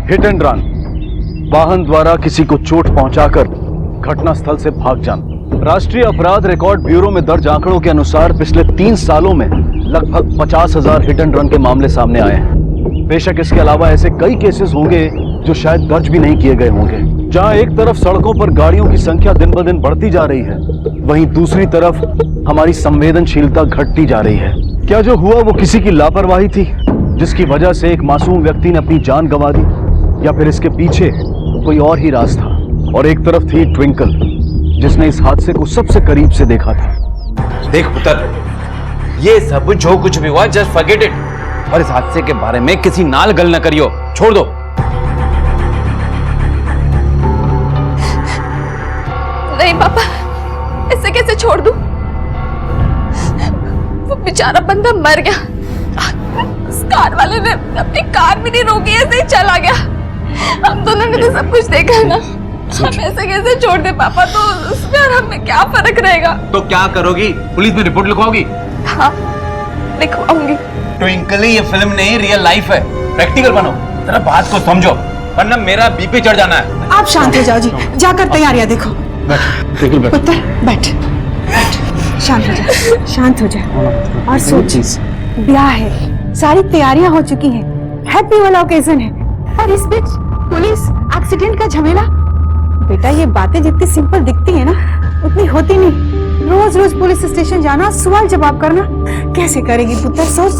Hit and run, वाहन द्वारा किसी को चोट पहुंचाकर घटनास्थल से भाग जाना। राष्ट्रीय अपराध रिकॉर्ड ब्यूरो में दर्ज आंकड़ों के अनुसार पिछले 3 सालों में लगभग 50,000 हिट एंड रन के मामले सामने आए हैं। बेशक इसके अलावा ऐसे कई केसेस होंगे जो शायद दर्ज भी नहीं किए गए होंगे। जहां एक तरफ सड़कों पर गाड़ियों की संख्या दिन ब दिन बढ़ती जा रही है, वहीं दूसरी तरफ हमारी संवेदनशीलता घटती जा रही है। क्या जो हुआ वो किसी की लापरवाही थी जिसकी वजह से एक मासूम व्यक्ति ने अपनी जान गंवा दी, या फिर इसके पीछे कोई और ही राज था? और एक तरफ थी ट्विंकल जिसने इस हादसे को सबसे करीब से देखा था। देख पुत्र, ये सब जो कुछ भी हुआ जस्ट फॉरगेट इट, और इस हादसे के बारे में किसी नाल गल न करियो, छोड़ दो। नहीं पापा, ऐसे कैसे छोड़ दूं? वो बेचारा बंदा मर गया, उस कार वाले ने अपनी कार भी नहीं रोकी, ऐसे ही चला गया। हम दोनों ने तो सब कुछ देखा ना, हम ऐसे कैसे छोड़ दे पापा? तो उसमें और हमें क्या फर्क रहेगा? तो क्या करोगी? पुलिस में रिपोर्ट लिखवाओगी? हाँ, लिखवाऊंगी। ट्विंकल, ये फिल्म नहीं रियल लाइफ है, प्रैक्टिकल बनो, जरा बात को समझो, वरना मेरा बीपी चढ़ जाना है। आप शांत हो जाओ जी, जाकर तैयारियां देखो। पुत्र बैठ, शांत हो जा, शांत हो जा और सोच। ब्याह है, सारी तैयारियां हो चुकी हैं, हैप्पी वाला ओकेजन है, और इस बीच पुलिस एक्सीडेंट का झमेला। बेटा, ये बातें जितनी सिंपल दिखती है ना, उतनी होती नहीं। रोज रोज पुलिस स्टेशन जाना, सवाल जवाब करना, कैसे करेगी पुत्र? सोच।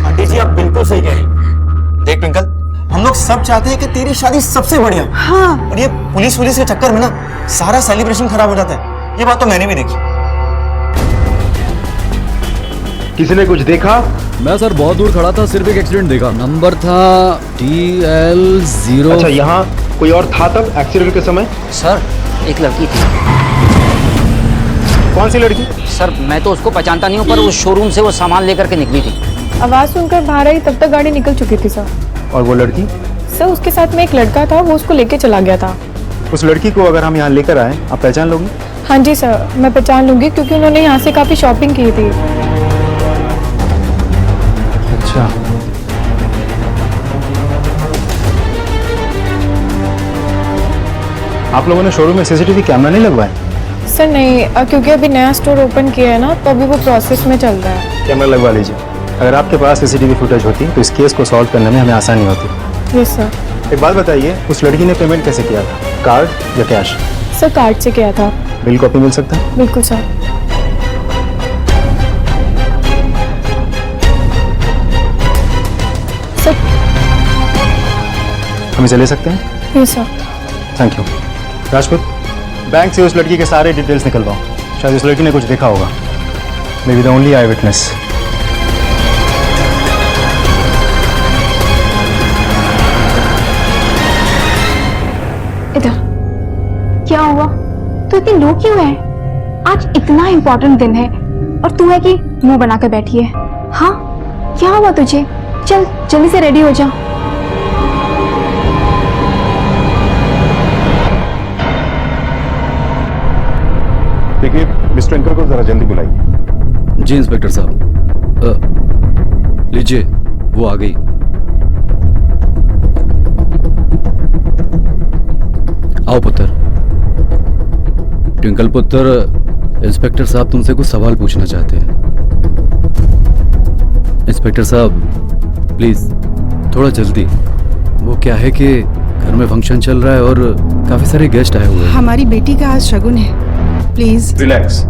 आंटी जी, आप बिल्कुल सही कह रही हैं। देख ट्विंकल, हम लोग सब चाहते हैं कि तेरी शादी सबसे बढ़िया। हाँ। और ये पुलिस के चक्कर में ना सारा सेलिब्रेशन खराब हो जाता है। ये बात तो मैंने भी देखी। किसी ने कुछ देखा? मैं सर बहुत दूर खड़ा था, सिर्फ एक एक्सीडेंट देखा। नंबर था DL0। अच्छा, यहाँ कोई और था तब एक्सीडेंट के समय? सर, एक लड़की थी। कौन सी लड़की? सर, मैं तो उसको पहचानता नहीं हूँ, पर उस शोरूम से वो सामान लेकर के निकली थी। आवाज सुनकर बाहर आई, तब तक गाड़ी निकल चुकी थी सर। और वो लड़की? सर, उसके साथ में एक लड़का था, वो उसको लेके चला गया था। उस लड़की को अगर हम यहाँ लेकर आए, आप पहचान लोगे? हाँ जी सर, मैं पहचान लूंगी, क्योंकि उन्होंने यहाँ से काफी शॉपिंग की थी। अच्छा, आप लोगों ने शोरूम में सीसीटीवी कैमरा नहीं लगवाया? सर नहीं, क्योंकि अभी नया स्टोर ओपन किया है ना, तो अभी वो प्रोसेस में चल रहा है। कैमरा लगवा लीजिए। अगर आपके पास सीसीटीवी फुटेज होती तो इस केस को सॉल्व करने में हमें आसानी होती। Yes sir. एक बात बताइए, उस लड़की ने पेमेंट कैसे किया था, कार्ड या कैश? सर, कार्ड से किया था। बिल कॉपी मिल सकता है? बिल्कुल सर। सर, हम इसे ले सकते हैं? Yes sir. Thank you. Rajput, bank से उस लड़की के सारे डिटेल्स निकलवाओ। शायद उस लड़की ने कुछ देखा होगा। May be the only I witness. इधर क्या हुआ? तू इतनी लो क्यों है? आज इतना इम्पोर्टेंट दिन है और तू है कि मुंह बनाकर बैठी है। हाँ, क्या हुआ तुझे? चल जल्दी से रेडी हो जा। देखिए, मिस्टर ट्विंकल को जरा जल्दी बुलाइए। जी इंस्पेक्टर साहब। लीजिए, वो आ गई। आओ पुत्र। ट्विंकल पुत्र, इंस्पेक्टर साहब तुमसे कुछ सवाल पूछना चाहते हैं। इंस्पेक्टर साहब प्लीज थोड़ा जल्दी। वो क्या है कि घर में फंक्शन चल रहा है और काफी सारे गेस्ट आए हुए हैं। हमारी बेटी का आज शगुन है, प्लीज। रिलैक्स,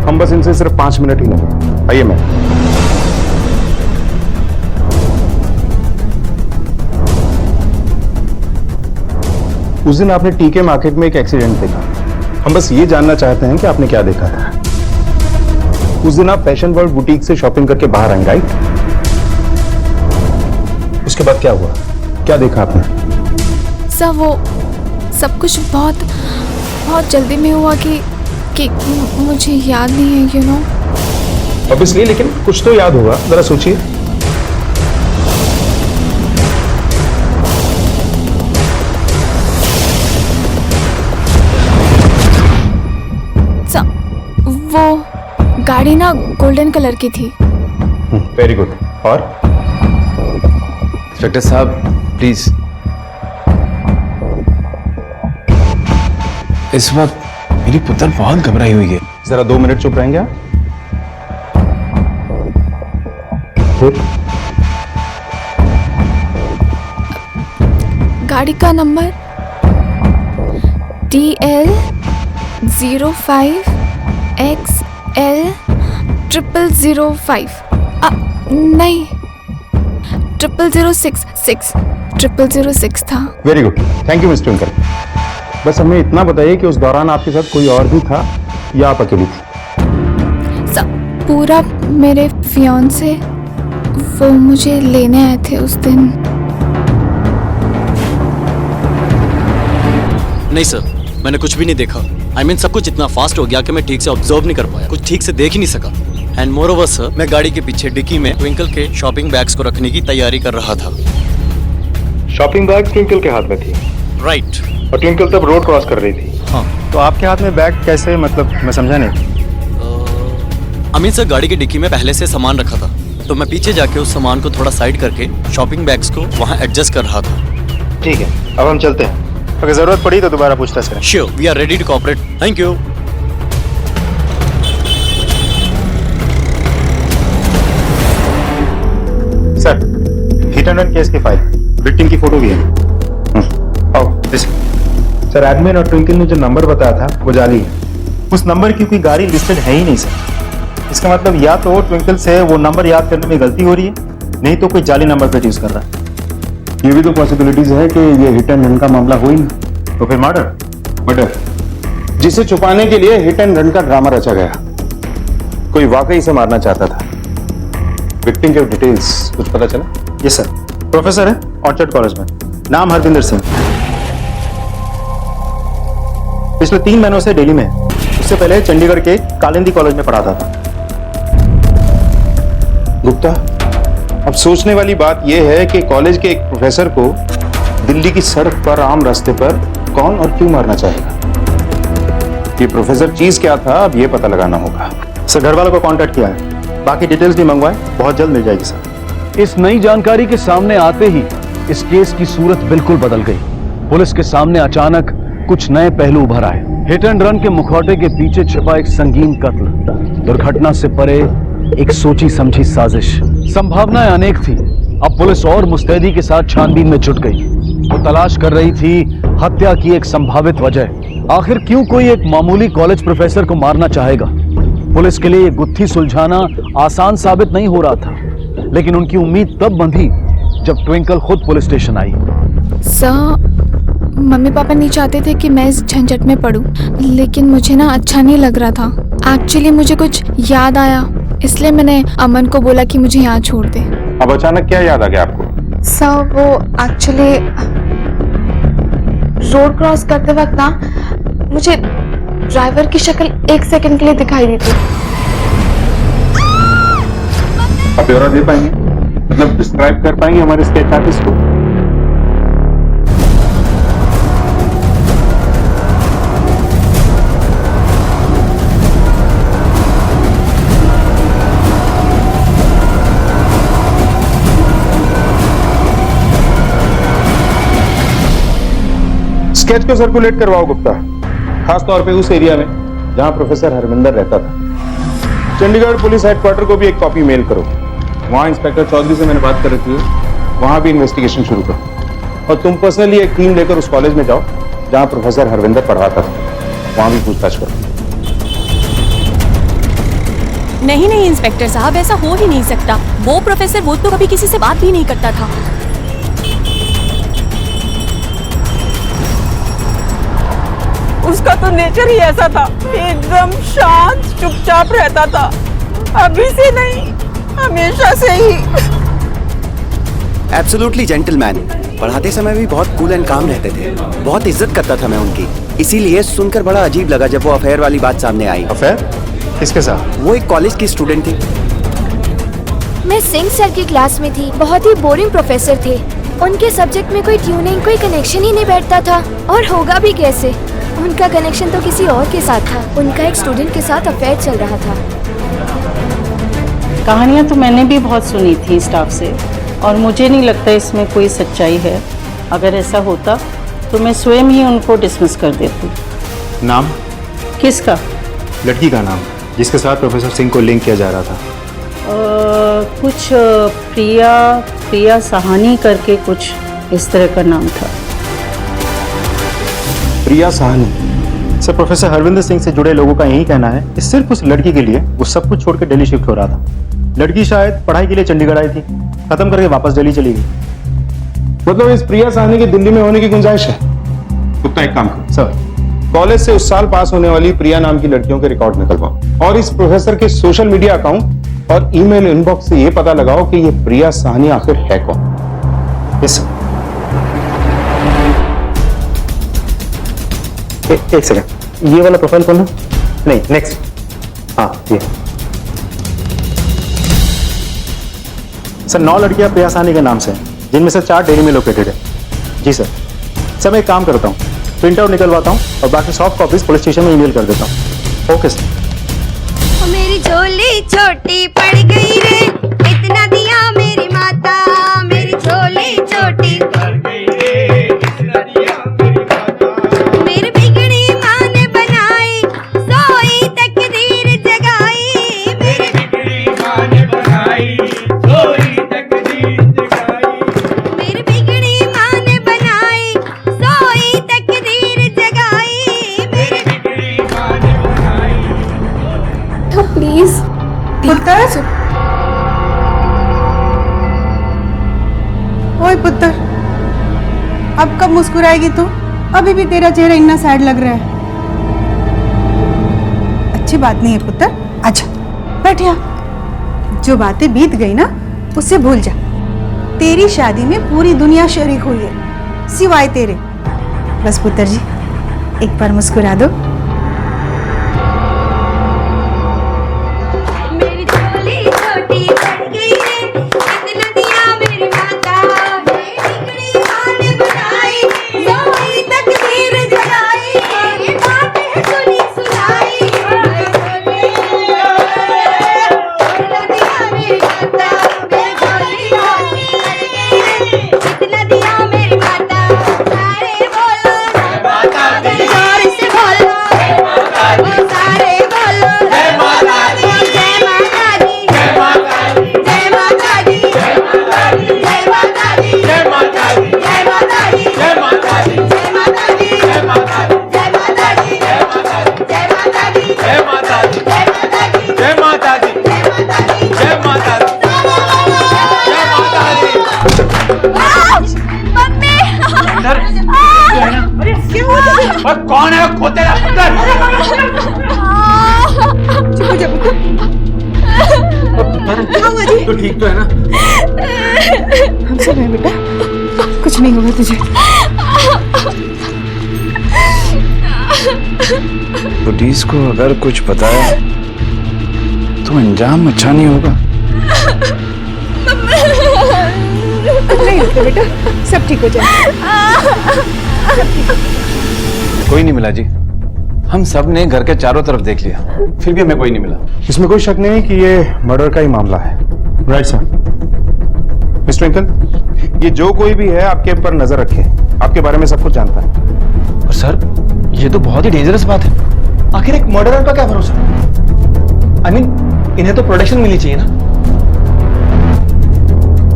हम बस इनसे सिर्फ 5 मिनट ही लेंगे। आइए मैम। उस दिन आपने टीके मार्केट में एक एक्सीडेंट देखा। हम बस ये जानना चाहते हैं कि आपने क्या देखा था। उस दिन आप फैशन वर्ल्ड बुटीक से शॉपिंग करके बाहर आए, राइट? उसके बाद क्या हुआ, क्या देखा आपने? सर, वो सब कुछ बहुत जल्दी में हुआ कि मुझे याद नहीं है, यू नो। ऑब्वियसली, लेकिन कुछ तो याद होगा, जरा सोचिए। वो गाड़ी ना गोल्डन कलर की थी। Very good. और इंस्पेक्टर साहब प्लीज, इस वक्त मेरी पुत्र बहुत घबराई हुई है। जरा 2 मिनट चुप रहेंगे आप? फिर गाड़ी का नंबर DL05XL0005 नहीं 0006 था। Very good, thank you mister twinkle. बस हमें इतना बताइए कि उस दौरान आपके साथ कोई और भी था या आप अकेली थी? पूरा मेरे फियांसे वो मुझे लेने आए थे उस दिन। नहीं सर, मैंने कुछ भी नहीं देखा। I mean, सब कुछ इतना फास्ट हो गया कि मैं ठीक से ऑब्जर्व नहीं कर पाया, कुछ ठीक से देख ही नहीं सका। एंड मोर ओवर सर, मैं गाड़ी के पीछे डिक्की में ट्विंकल के शॉपिंग बैग्स को रखने की तैयारी कर रहा था। शॉपिंग बैग ट्विंकल के हाथ में थी? राइट। और ट्विंकल तब रोड क्रॉस कर रही थी? हाँ। तो आपके हाथ में बैग कैसे, मतलब मैं समझा नहीं। अमीन सर, गाड़ी की डिक्की में पहले से सामान रखा था, तो मैं पीछे जाके उस सामान को थोड़ा साइड करके शॉपिंग बैग्स को वहाँ एडजस्ट कर रहा था। ठीक है, अब हम चलते हैं। अगर जरूरत पड़ी तो दोबारा पूछताछ करें। Sure, we are ready to cooperate. Thank you. Sir, hit and run case की फाइल, विक्टिम की फोटो भी है। आओ, सर, एडमिन और ट्विंकल ने जो नंबर बताया था वो जाली है। उस नंबर की कोई गाड़ी लिस्टेड है ही नहीं सर। इसका मतलब या तो ट्विंकल से वो नंबर याद करने में गलती हो रही है, नहीं तो कोई जाली नंबर प्लेट यूज कर रहा है। ये भी तो पॉसिबिलिटीज है कि ये हिट एंड रन का मामला हो ही ना, तो फिर मर्डर, जिसे छुपाने के लिए हिट एंड रन का ड्रामा रचा गया। कोई वाकई से मारना चाहता था। विक्टिम के डिटेल्स कुछ पता चला? यस सर, प्रोफेसर है ऑर्चर्ड कॉलेज में, नाम हरविंदर सिंह। पिछले 3 महीनों से दिल्ली में है। उससे पहले चंडीगढ़ के कालिंदी कॉलेज में पढ़ाता था। गुप्ता, अब सोचने वाली बात यह है कि कॉलेज के एक प्रोफेसर को दिल्ली की सड़क पर आम रास्ते पर कौन और क्यों मारना चाहेगा? ये प्रोफेसर चीज क्या था, अब ये पता लगाना होगा। सर, घर वालों को कांटेक्ट किया है, बाकी डिटेल्स भी मंगवाए, बहुत जल्द मिल जाएगी सर। इस नई जानकारी के सामने आते ही इस केस की सूरत बिल्कुल बदल गई। पुलिस के सामने अचानक कुछ नए पहलू उभर आए। हिट एंड रन के मुखौटे के पीछे छिपा एक संगीन कत्ल, दुर्घटना से परे एक सोची समझी साजिश। संभावनाएं अनेक थी। अब पुलिस और मुस्तैदी के साथ छानबीन में जुट गई। वो तलाश कर रही थी हत्या की एक संभावित वजह। आखिर क्यों कोई एक मामूली कॉलेज प्रोफेसर को मारना चाहेगा? पुलिस के लिए ये गुत्थी सुलझाना आसान साबित नहीं हो रहा था, लेकिन उनकी उम्मीद तब बंधी जब ट्विंकल खुद पुलिस स्टेशन आई। सर, मम्मी पापा नहीं चाहते थे कि मैं इस झंझट में पड़ूं, लेकिन मुझे ना अच्छा नहीं लग रहा था। एक्चुअली मुझे कुछ याद आया, इसलिए मैंने अमन को बोला कि मुझे यहाँ छोड़ दे। अब अचानक क्या याद आ गया आपको? सर, वो एक्चुअली रोड क्रॉस करते वक्त ना मुझे ड्राइवर की शक्ल 1 सेकंड के लिए दिखाई दी थी। आप ब्यौरा दे पाएंगे, मतलब डिस्क्राइब कर पाएंगे हमारे स्केच आर्टिस्ट को? स्केच को सर्कुलेट करवाओ गुप्ता, खास तौर पे उस एरिया में जहां प्रोफेसर हरविंदर रहता था। चंडीगढ़ पुलिस हेडक्वार्टर को भी एक कॉपी मेल करो। वहां इंस्पेक्टर चौधरी से मैंने बात कर रखी है, वहां भी इन्वेस्टिगेशन शुरू करो। और तुम पर्सनली एक टीम लेकर उस कॉलेज में जाओ जहां प्रोफेसर हरविंदर पढ़ाता था, वहां भी पूछताछ करो। नहीं नहीं इंस्पेक्टर साहब, ऐसा हो ही नहीं सकता। वो प्रोफेसर वो तो कभी किसी से बात भी नहीं करता था। उसका तो नेचर ही ऐसा था, एकदम शांत चुपचाप रहता था। अभी से नहीं, हमेशा से ही। Absolutely gentleman. पढ़ाते समय भी बहुत कूल एंड काम रहते थे, बहुत इज्जत करता था मैं उनकी। इसीलिए सुनकर बड़ा अजीब लगा जब वो अफेयर वाली बात सामने आई। अफेयर? किसके साथ? वो एक कॉलेज की स्टूडेंट थी। मैं सिंह सर की क्लास में थी, बहुत ही बोरिंग प्रोफेसर थे। उनके सब्जेक्ट में कोई ट्यूनिंग, कोई कनेक्शन ही नहीं बैठता था, और होगा भी कैसे? उनका कनेक्शन तो किसी और के साथ था। उनका एक स्टूडेंट के साथ अफेयर चल रहा था। कहानियां तो मैंने भी बहुत सुनी थी स्टाफ से, और मुझे नहीं लगता इसमें कोई सच्चाई है। अगर ऐसा होता तो मैं स्वयं ही उनको डिसमिस कर देती। नाम? किसका? लड़की का नाम जिसके साथ प्रोफेसर सिंह को लिंक किया जा रहा था। कुछ प्रिया सहानी करके कुछ इस तरह का नाम था। प्रिया साहनी। सर, प्रोफेसर हरविंदर सिंह से जुड़े लोगों का यही कहना है कि सिर्फ उस लड़की के लिए वो सब कुछ छोड़ के दिल्ली शिफ्ट हो रहा था। लड़की शायद पढ़ाई के लिए चंडीगढ़ आई थी, खत्म करके वापस दिल्ली चली गई। मतलब इस प्रिया साहनी के दिल्ली में होने की गुंजाइश है? गुप्ता, एक काम करो सर, कॉलेज से उस साल पास होने वाली प्रिया नाम की लड़कियों के रिकॉर्ड निकलवाओ और इस प्रोफेसर के सोशल मीडिया अकाउंट और ईमेल इनबॉक्स से यह पता लगाओ कि ये प्रिया साहनी आखिर है कौन। Yes sir. एक सेकंड, ये वाला प्रोफाइल खोलना। नहीं, नेक्स्ट। हाँ, ये सर 9 लड़कियां प्रिया साहनी के नाम से हैं, जिनमें से 4 दिल्ली में लोकेटेड है। जी सर। सर, मैं एक काम करता हूँ, प्रिंट आउट निकलवाता हूँ और बाकी सॉफ्ट कॉपीज पुलिस स्टेशन में ईमेल कर देता हूँ। Okay sir. मेरी झोली छोटी पड़ गई रे, इतना दिया मेरी माता। मेरी झोली छोटी पड़ गई रे, इतना दिया मेरी माता। मेरी बिगड़ी माँ ने बनाई, सोई तकदीर जगाई। मेरी बिगड़ी माँ ने बनाई, सोई तकदीर जगाई। मेरी बिगड़ी माँ ने बनाई, सोई तकदीर जगाई। मेरी बिगड़ी माँ ने बनाई। प्लीज पुत्र, ओए पुत्र, अब कब मुस्कुराएगी तू? अभी भी तेरा चेहरा इतना सैड लग रहा है। अच्छी बात नहीं है पुत्र, आजा बैठ यहाँ। जो बातें बीत गई ना उससे भूल जा। तेरी शादी में पूरी दुनिया शरीक हुई है सिवाय तेरे। बस पुत्र जी, एक बार मुस्कुरा दो। मेरी झोली छोटी पड़ गई रे, इतना दिया मेरी माता। मेरी बिगड़ी माँ ने बनाई, सोई तकदीर जगाई। ये बातें सुनी सुनाई। मेरी झोली इतना दिया मेरी माता। मेरी झोली छोटी पड़ गई रे, इतना दिया मेरी माता। सारे बोलो जय माता दी, जोर से बोलो जय माता दी। सारे बोलो जय माता दी, जय माता दी, जय माता दी, जय माता दी, जय माता दी, जय माता दी, जय माता दी, जय माता दी, जय माता दी, जय माता दी, जय माता दी, जय माता दी, जय माता दी, जय माता दी, जय माता दी, जय माता दी, जय माता दी, मम्मी। और कौन है खोते चुप हो जा पुत्र। तो ठीक तो है ना? हम सब हैं बेटा, कुछ नहीं होगा तुझे। पुलिस को अगर कुछ बताया तो अंजाम अच्छा नहीं होगा। नहीं होता बेटा, सब ठीक हो जाए। कोई नहीं मिला जी, हम सब ने घर के चारों तरफ देख लिया, फिर भी हमें कोई नहीं मिला। इसमें कोई शक नहीं कि ये मर्डर का ही मामला है। Right sir. मिस्टर ट्विंकल, ये जो कोई भी है आपके ऊपर नजर रखे, आपके बारे में सब कुछ जानता है। और सर, ये तो बहुत ही डेंजरस बात है। आखिर एक मर्डरर का क्या भरोसा? I mean, इन्हें तो प्रोटेक्शन मिलनी चाहिए ना।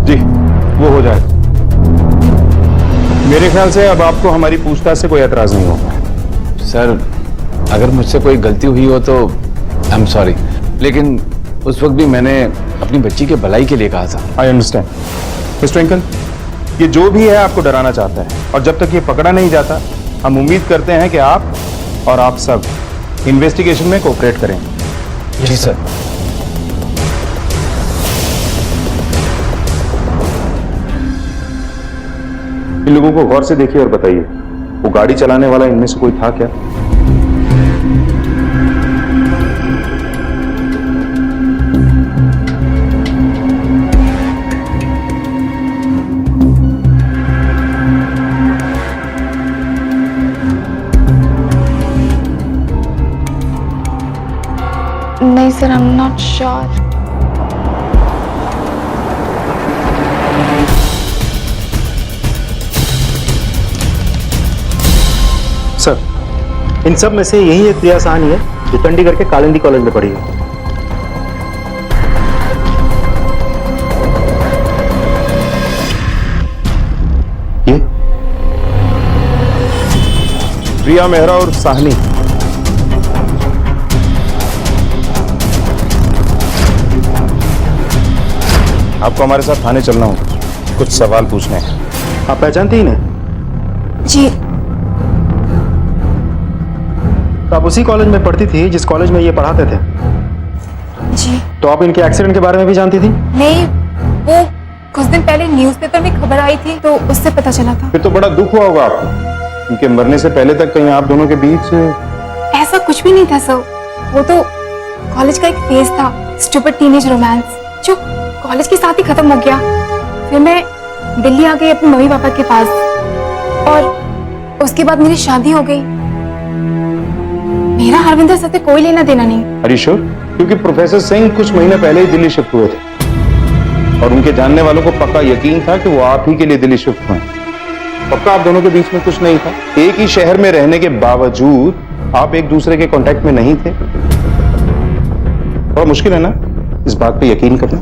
जी, वो हो जाए। मेरे ख्याल से अब आपको हमारी पूछताछ से कोई एतराज नहीं होगा। सर, अगर मुझसे कोई गलती हुई हो तो आई एम सॉरी, लेकिन उस वक्त भी मैंने अपनी बच्ची के भलाई के लिए कहा था। I understand. मिस्टर ट्विंकल, ये जो भी है आपको डराना चाहता है, और जब तक ये पकड़ा नहीं जाता हम उम्मीद करते हैं कि आप और आप सब इन्वेस्टिगेशन में कोऑपरेट करेंगे। जी सर। इन लोगों को गौर से देखिए और बताइए, वो गाड़ी चलाने वाला इनमें से कोई था क्या? नहीं sir, I am not sure. Sir, इन सब में से यही एक प्रिया साहनी है जो चंडीगढ़ के कालिंदी कॉलेज में पढ़ी है। ये प्रिया मेहरा और साहनी। आपको हमारे साथ थाने चलना होगा, कुछ सवाल पूछने हैं। आप पहचानती ही नहीं? जी तो आप उसी कॉलेज में पढ़ती थी जिस कॉलेज में ये पढ़ाते थे? जी। तो आप इनके एक्सीडेंट के बारे में भी जानती थी? नहीं, वो कुछ दिन पहले न्यूज़पेपर में खबर आई थी तो उससे पता चला था। फिर तो बड़ा दुख हुआ होगा आपको। इनके मरने से पहले तक कहीं आप दोनों के बीच? ऐसा कुछ भी नहीं था सर, वो तो कॉलेज का एक फेज था, स्टूपिड टीनेज रोमांस, जो कॉलेज के साथ ही खत्म हो गया। फिर मैं दिल्ली आ गई अपने मम्मी पापा के पास और उसके बाद मेरी शादी हो गई। मेरा हरविंदर सर से कोई लेना देना नहीं। Are you sure? क्योंकि प्रोफेसर सिंह कुछ महीने पहले ही दिल्ली शिफ्ट हुए थे और उनके जानने वालों को पक्का यकीन था कि वो आप ही के लिए दिल्ली शिफ्ट हुए। पक्का आप दोनों के बीच में कुछ नहीं था? एक ही शहर में रहने के बावजूद आप एक दूसरे के कांटेक्ट में नहीं थे? थोड़ा मुश्किल है ना इस बात पे यकीन करना।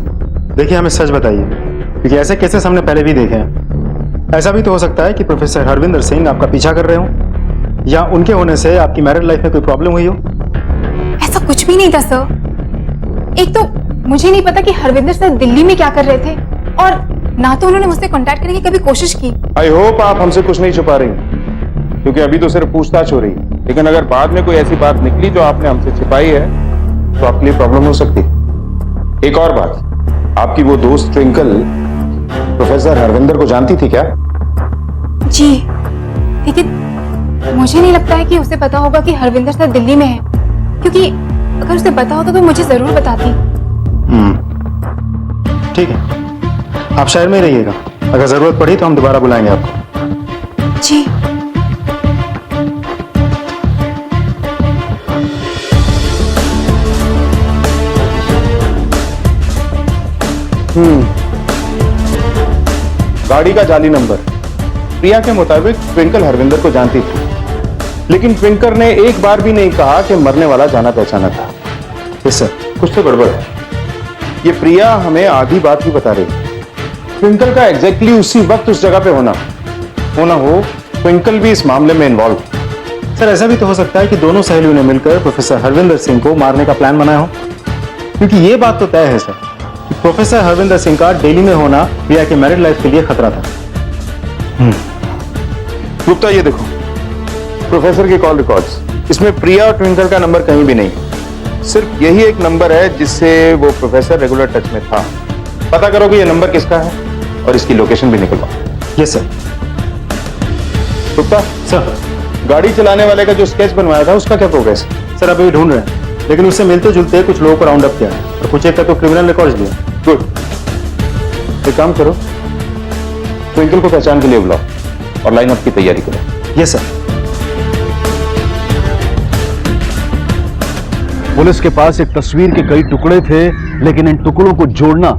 देखिए, हमें सच बताइए, क्योंकि ऐसे केसेस हमने पहले भी देखे हैं। ऐसा भी तो हो सकता है कि प्रोफेसर हरविंदर सिंह आपका पीछा कर रहे हो या उनके होने से आपकी मैरिड लाइफ में कोई प्रॉब्लम हुई हो। ऐसा कुछ भी नहीं था सर। एक तो मुझे नहीं पता कि हरविंदर सर दिल्ली में क्या कर रहे थे और ना तो उन्होंने मुझसे कांटेक्ट करने की कभी कोशिश की। आई होप आप हमसे कुछ नहीं छुपा रही हैं, क्योंकि अभी तो सिर्फ पूछताछ हो रही है। लेकिन अगर बाद में कोई ऐसी बात निकली जो आपने हमसे छिपाई है तो आपके लिए प्रॉब्लम हो सकती है। एक और बात, आपकी वो दोस्त ट्विंकल प्रोफेसर हरविंदर को जानती थी क्या? जी, लेकिन मुझे नहीं लगता है कि उसे पता होगा कि हरविंदर सर दिल्ली में है, क्योंकि अगर उसे पता होता तो मुझे जरूर बताती। ठीक है, आप शहर में ही रहिएगा, अगर जरूरत पड़ी तो हम दोबारा बुलाएंगे आपको। जी। गाड़ी का जाली नंबर। प्रिया के मुताबिक ट्विंकल हरविंदर को जानती थी, लेकिन ट्विंकल ने एक बार भी नहीं कहा कि मरने वाला जाना पहचाना था। यस सर, कुछ तो गड़बड़ है। ये प्रिया हमें आधी बात ही बता रही है। ट्विंकल का एग्जैक्टली उसी वक्त उस जगह पे होना हो, ट्विंकल भी इस मामले में इन्वॉल्व। सर, ऐसा भी तो हो सकता है कि दोनों सहेलियों ने मिलकर प्रोफेसर हरविंदर सिंह को मारने का प्लान बनाया हो, क्योंकि ये बात तो तय है सर कि प्रोफेसर हरविंदर सिंह का दिल्ली में होना प्रिया के मैरिड लाइफ के लिए खतरा था। गुप्ता, ये देखो प्रोफेसर के कॉल रिकॉर्ड्स। इसमें प्रिया और ट्विंकल का नंबर कहीं भी नहीं, सिर्फ यही एक नंबर है जिससे वो प्रोफेसर रेगुलर टच में था। पता करो कि ये नंबर किसका है और इसकी लोकेशन भी निकलवाओ। Yes sir. गुप्ता सर, गाड़ी चलाने वाले का जो स्केच बनवाया था उसका क्या प्रोग्रेस? सर, अभी ढूंढ रहे हैं, लेकिन उससे मिलते जुलते कुछ लोगों को राउंड अप किया है और कुछ एक का तो क्रिमिनल रिकॉर्ड्स भी है। गुड, एक काम करो, ट्विंकल को पहचान के लिए बुलाओ और लाइन अप की तैयारी करो। Yes sir. पुलिस के पास एक तस्वीर के कई टुकड़े थे, लेकिन इन टुकड़ों को जोड़ना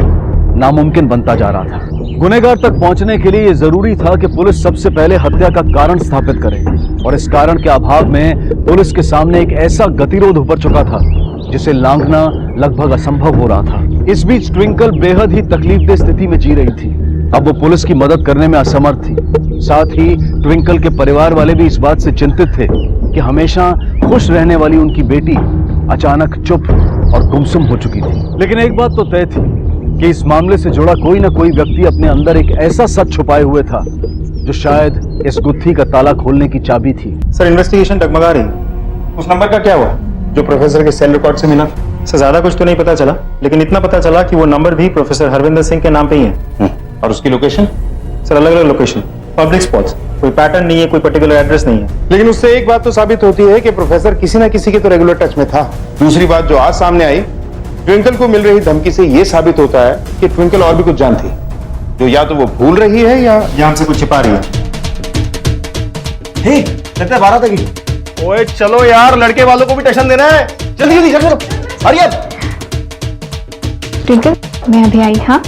नामुमकिन बनता जा रहा था। गुनहगार तक पहुंचने के लिए यह जरूरी था कि पुलिस सबसे पहले हत्या का कारण स्थापित करे, और इस कारण के अभाव में पुलिस के सामने एक ऐसा गतिरोध उभर चुका था जिसे लांघना लगभग असंभव हो रहा था। इस बीच ट्विंकल बेहद ही तकलीफदेह स्थिति में जी रही थी। अब वो पुलिस की मदद करने में असमर्थ थी। साथ ही ट्विंकल के परिवार वाले भी इस बात से चिंतित थे कि हमेशा खुश रहने वाली उनकी बेटी अचानक चुप और गुमसुम हो चुकी थी। लेकिन एक बात तो तय थी कि इस मामले से जुड़ा कोई ना कोई व्यक्ति अपने अंदर एक ऐसा सच छुपाए हुए था जो शायद इस गुत्थी का ताला खोलने की चाबी थी। सर, इन्वेस्टिगेशन डगमगा रही है। उस नंबर का क्या हुआ जो प्रोफेसर के सेल रिकॉर्ड से मिला? सर, ज्यादा कुछ तो नहीं पता चला, लेकिन इतना पता चला कि वो नंबर भी प्रोफेसर हरविंदर सिंह के नाम पे ही है। और उसकी लोकेशन? सर, अलग अलग लोकेशन, पब्लिक स्पॉट्स, कोई पैटर्न नहीं है, कोई पर्टिकुलर एड्रेस नहीं है। लेकिन उससे एक बात तो साबित होती है कि प्रोफेसर किसी ना किसी के तो रेगुलर टच में था। दूसरी बात जो आज सामने आई, ट्विंकल को मिल रही धमकी से यह साबित होता है कि ट्विंकल और भी कुछ जानती है, जो या तो वो भूल रही है या हमसे कुछ छिपा रही है। हे, लगता है 12 तक ही। ओए चलो यार, लड़के वालों को भी टेंशन देना है। जल्दी जल्दी चलो, हरी अप। ट्विंकल, मैं अभी आई। हाँ,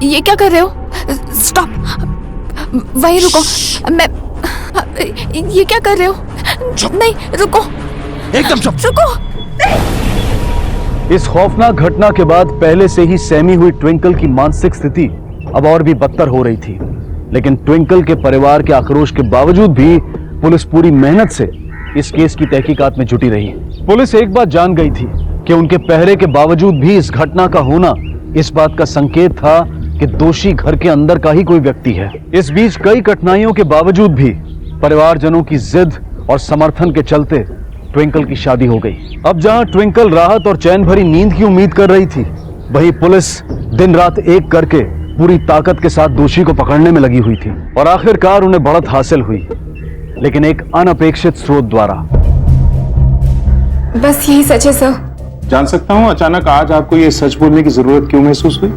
ये क्या कर रहे हो? स्टॉप, वहीं रुको। मैं ये क्या कर रहे हो? नहीं, रुको, एकदम चुप। रुको। इस खौफनाक घटना के बाद पहले से ही सहमी हुई ट्विंकल की मानसिक स्थिति अब और भी बदतर हो रही थी। लेकिन ट्विंकल के परिवार के आक्रोश के बावजूद भी पुलिस पूरी मेहनत से इस केस की तहकीकात में जुटी रही। पुलिस एक बात जान गई थी कि उनके पहरे के बावजूद भी इस घटना का होना इस बात का संकेत था कि दोषी घर के अंदर का ही कोई व्यक्ति है। इस बीच कई कठिनाइयों के बावजूद भी परिवारजनों की जिद और समर्थन के चलते ट्विंकल की शादी हो गई। अब जहां ट्विंकल राहत और चैन भरी नींद की उम्मीद कर रही थी, वहीं पुलिस दिन रात एक करके पूरी ताकत के साथ दोषी को पकड़ने में लगी हुई थी। और आखिरकार उन्हें बढ़त हासिल हुई, लेकिन एक अनपेक्षित स्रोत द्वारा। बस यही सच है सर। जान सकता हूं अचानक आज आपको ये सच बोलने की जरूरत क्यों महसूस हुई?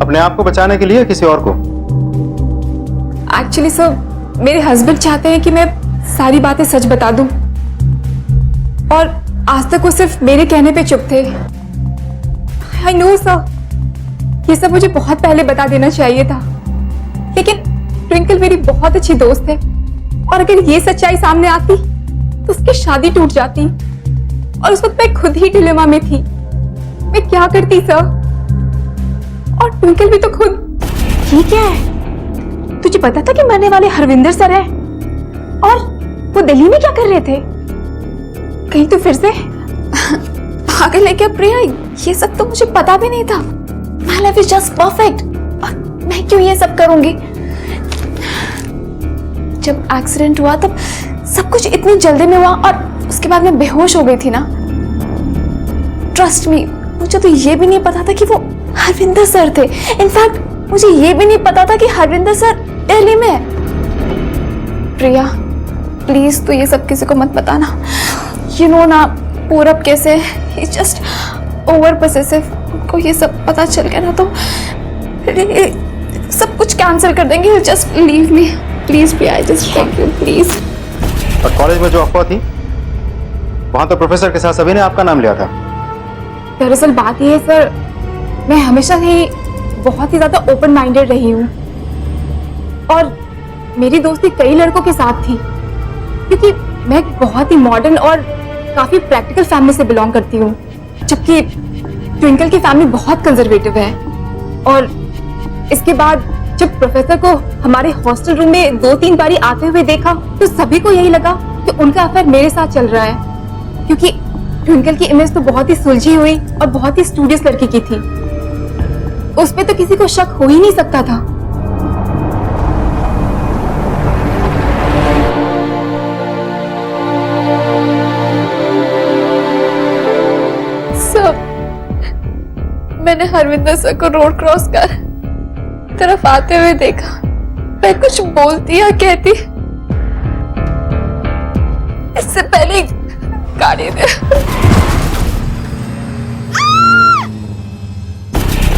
अपने आप को बचाने के लिए या किसी और को? एक्चुअली सर, मेरे हस्बैंड चाहते हैं कि मैं सारी बातें सच बता दूं, और आज तक वो सिर्फ मेरे कहने पे चुप थे। आई नो सर, ये सब मुझे बहुत पहले बता देना चाहिए था, लेकिन ट्विंकल मेरी बहुत अच्छी दोस्त है, और अगर ये सच्चाई सामने आती तो उसकी शादी टूट जाती, और उस वक्त मैं खुद ही डिलेमा में थी। मैं क्या करती सर? और ट्विंकल भी तो खुद। ये क्या है? तुझे पता था कि मरने वाले हरविंदर सर है? और वो दिल्ली में क्या कर रहे थे? कहीं तो फिर से पागल है क्या प्रिया? ये सब तो मुझे पता भी नहीं था। My life is just perfect. मैं क्यों ये सब करूंगी? जब एक्सीडेंट हुआ तब सब कुछ इतनी जल्दी में हुआ, और उसके बाद मैं बेहोश हो गई थी ना। ट्रस्ट मी, मुझे तो ये भी नहीं पता था कि वो हरविंदर सर थे। इनफैक्ट मुझे ये भी नहीं पता था कि हरविंदर सर दिल्ली में है। प्रिया प्लीज तू ये सब किसी को मत बताना। यू नो ना पूरब कैसे, ही जस्ट ओवर पोसेसिव। उनको ये सब पता चल गया ना तो फिर ये सब कुछ कैंसिल कर देंगे। Just leave me please Priya, I just beg you please. और कॉलेज में जो अफवाह थी, वहां तो प्रोफेसर के साथ सभी ने आपका नाम लिया था। दरअसल बात यह है सर, मैं हमेशा ही बहुत ही ज्यादा ओपन माइंडेड रही हूँ, और मेरी दोस्ती कई लड़कों के साथ थी, क्योंकि मैं एक बहुत ही मॉडर्न और काफी प्रैक्टिकल फैमिली से बिलोंग करती हूँ, जबकि ट्विंकल की फैमिली बहुत कंजर्वेटिव है। और इसके बाद जब प्रोफेसर को हमारे हॉस्टल रूम में 2-3 बारी आते हुए देखा, तो सभी को यही लगा कि उनका अफेयर मेरे साथ चल रहा है, क्योंकि ट्विंकल की इमेज तो बहुत ही सुलझी हुई और बहुत ही स्टूडियस लड़की की थी। उस पे तो किसी को शक हो ही नहीं सकता था। सब मैंने हरविंदर सर को रोड क्रॉस कर तरफ आते हुए देखा। मैं कुछ बोलती या कहती इससे पहले गाड़ी दे।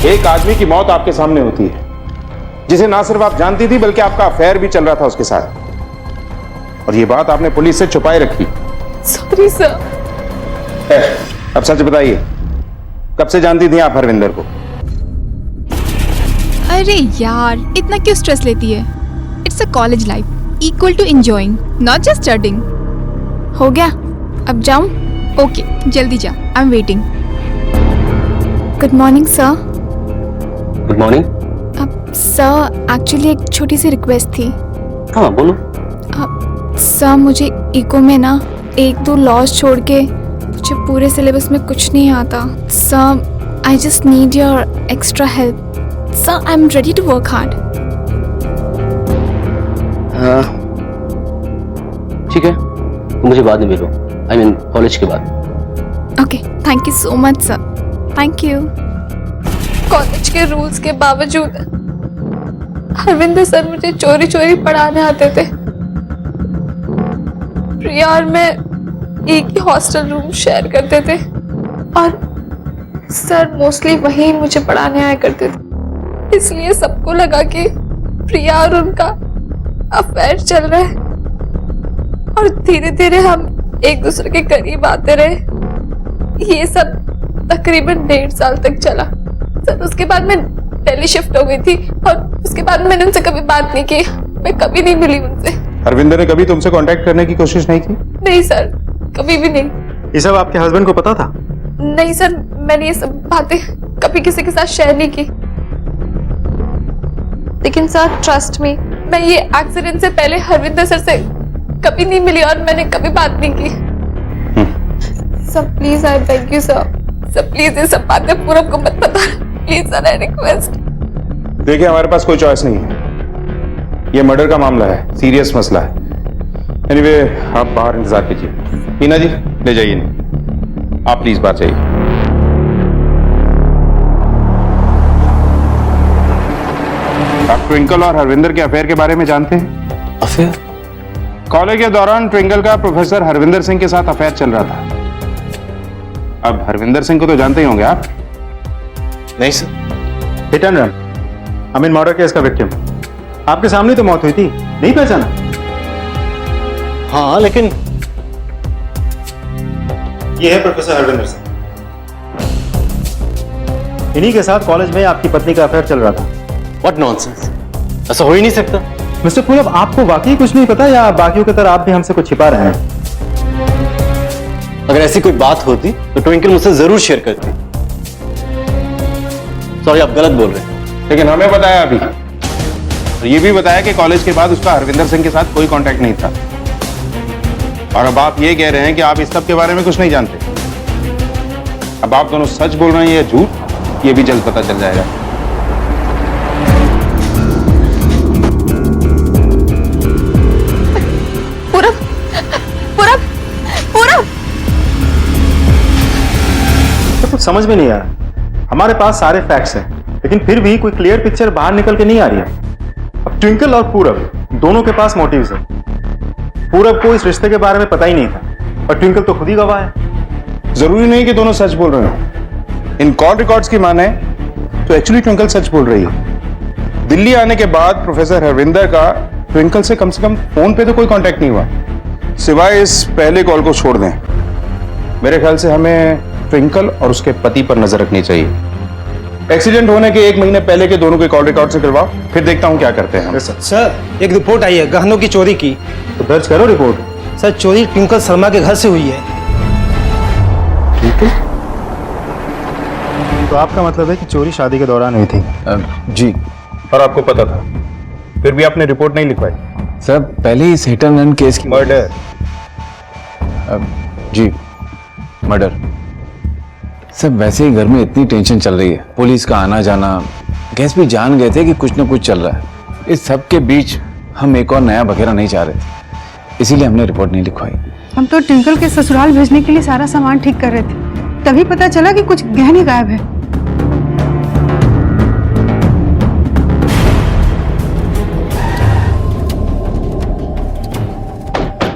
एक आदमी की मौत आपके सामने होती है, जिसे ना सिर्फ आप जानती थी बल्कि आपका अफेयर भी चल रहा था उसके साथ, और ये बात आपने पुलिस से छुपाए रखी। Sorry sir. अब सच बताइए, कब से जानती थी आप हरविंदर को? अरे यार, इतना क्यों स्ट्रेस लेती है? It's a college life equal to enjoying, not just studying. हो गया, अब जाऊं? ओके, जल्दी जा, I am waiting. Good morning sir. Good morning. अब सर एक्चुअली एक छोटी सी रिक्वेस्ट थी। हाँ बोलो। सर मुझे इको में ना 1-2 लॉज छोड़ के मुझे पूरे सिलेबस में कुछ नहीं आता। Sir I just need your extra help. Sir I am ready to work hard. ठीक है, तो मुझे बाद में मिलो, आई मीन कॉलेज के बाद। Okay, thank you so much sir. Thank you. College के रूल्स के बावजूद हरविंदर सर मुझे चोरी चोरी पढ़ाने आते थे। प्रिया और मैं एक ही हॉस्टल रूम शेयर करते थे, और सर मोस्टली वहीं मुझे पढ़ाने आया करते थे। इसलिए सबको लगा कि प्रिया और उनका अफेयर चल रहा है, और धीरे धीरे हम एक दूसरे के करीब आते रहे। ये सब तकरीबन 1.5 साल तक चला। सर उसके बाद मैं दिल्ली शिफ्ट हो गई थी और उसके बाद मैंने उनसे कभी बात नहीं की। मैं कभी नहीं मिली उनसे। हरविंदर ने कभी तुमसे कांटेक्ट करने की कोशिश नहीं की? नहीं सर, कभी भी नहीं। ये सब आपके हस्बैंड को पता था? नहीं सर, मैंने ये सब बातें कभी किसी के साथ शेयर नहीं की। लेकिन सर ट्रस्ट मी, मैं ये एक्सीडेंट से पहले हरविंदर सर से कभी नहीं मिली और मैंने कभी बात नहीं की। Sir please, I beg you sir, sir please ये सब बातें पूरब को मत बता, प्लीज सर, आई रिक्वेस्ट। देखिए, हमारे पास कोई चॉइस नहीं है, ये मर्डर का मामला है, सीरियस मसला है। एनीवे, आप बाहर इंतजार कीजिए। हीना जी, ले जाइए नहीं, आप प्लीज बाहर जाइए। आप ट्विंकल और हरविंदर के अफेयर के बारे में जानते हैं? अफेयर? कॉलेज के दौरान ट्विंकल का प्रोफेसर हरविंदर सिंह के साथ अफेयर चल रहा था। अब हरविंदर सिंह को तो जानते ही होंगे आप? नहीं sir. Hit and run, I mean murder case का विक्टिम। आपके सामने तो मौत हुई थी, नहीं पहचाना? हाँ, लेकिन ये है प्रोफेसर हरविंदर सिंह। इन्हीं के साथ कॉलेज में आपकी पत्नी का अफेयर चल रहा था। व्हाट नॉनसेंस, ऐसा हो ही नहीं सकता। मिस्टर पूरब, आपको वाकई कुछ नहीं पता या बाकियों की तरह आप भी हमसे कुछ छिपा रहे हैं? अगर ऐसी कोई बात होती तो ट्विंकल मुझसे जरूर शेयर करती। सॉरी, आप गलत बोल रहे हैं। लेकिन हमें बताया अभी, और ये भी बताया कि कॉलेज के बाद उसका हरविंदर सिंह के साथ कोई कांटेक्ट नहीं था। और अब आप ये कह रहे हैं कि आप इस सब के बारे में कुछ नहीं जानते। अब आप दोनों सच बोल रहे हैं या झूठ, ये भी जल्द पता चल जाएगा। पूरब, पूरब, पूरब। तो कुछ समझ में नहीं आ रहा। हमारे पास सारे फैक्ट्स हैं, लेकिन फिर भी कोई क्लियर पिक्चर बाहर निकल के नहीं आ रही है। अब ट्विंकल और पूरब दोनों के पास मोटिव्स है। पूरब को इस रिश्ते के बारे में पता ही नहीं था और ट्विंकल तो खुद ही गवाह है। जरूरी नहीं कि दोनों सच बोल रहे हो। इन कॉल रिकॉर्ड्स की माने तो एक्चुअली ट्विंकल सच बोल रही है। दिल्ली आने के बाद प्रोफेसर हरविंदर का ट्विंकल से कम फोन पे तो कोई कांटेक्ट नहीं हुआ, सिवाय इस पहले कॉल को छोड़ दें। मेरे ख्याल से हमें ट्विंकल और उसके पति पर नजर रखनी चाहिए। एक्सीडेंट होने के 1 महीने पहले के दोनों के कॉल रिकॉर्ड से करवाओ, फिर देखता हूं क्या करते हैं। सर, एक रिपोर्ट आई है गहनों की चोरी की। तो दर्ज करो रिपोर्ट। सर, चोरी ट्विंकल शर्मा के घर से हुई है। ठीक है, तो आपका मतलब है कि चोरी शादी के दौरान हुई थी? जी, और आपको पता था, फिर भी आपने रिपोर्ट नहीं लिखवाई? सर, पहले ही हिट एंड रन केस की मर्डर। जी, मर्डर। सर, वैसे ही घर में इतनी टेंशन चल रही है, पुलिस का आना जाना, गैस भी जान गए थे कि कुछ ना कुछ चल रहा है। इस सब के बीच हम एक और नया बखेरा नहीं चाह रहे थे, इसीलिए हमने रिपोर्ट नहीं लिखवाई। हम तो ट्विंकल के ससुराल भेजने के लिए सारा सामान ठीक कर रहे थे, तभी पता चला कि कुछ गहने गायब है।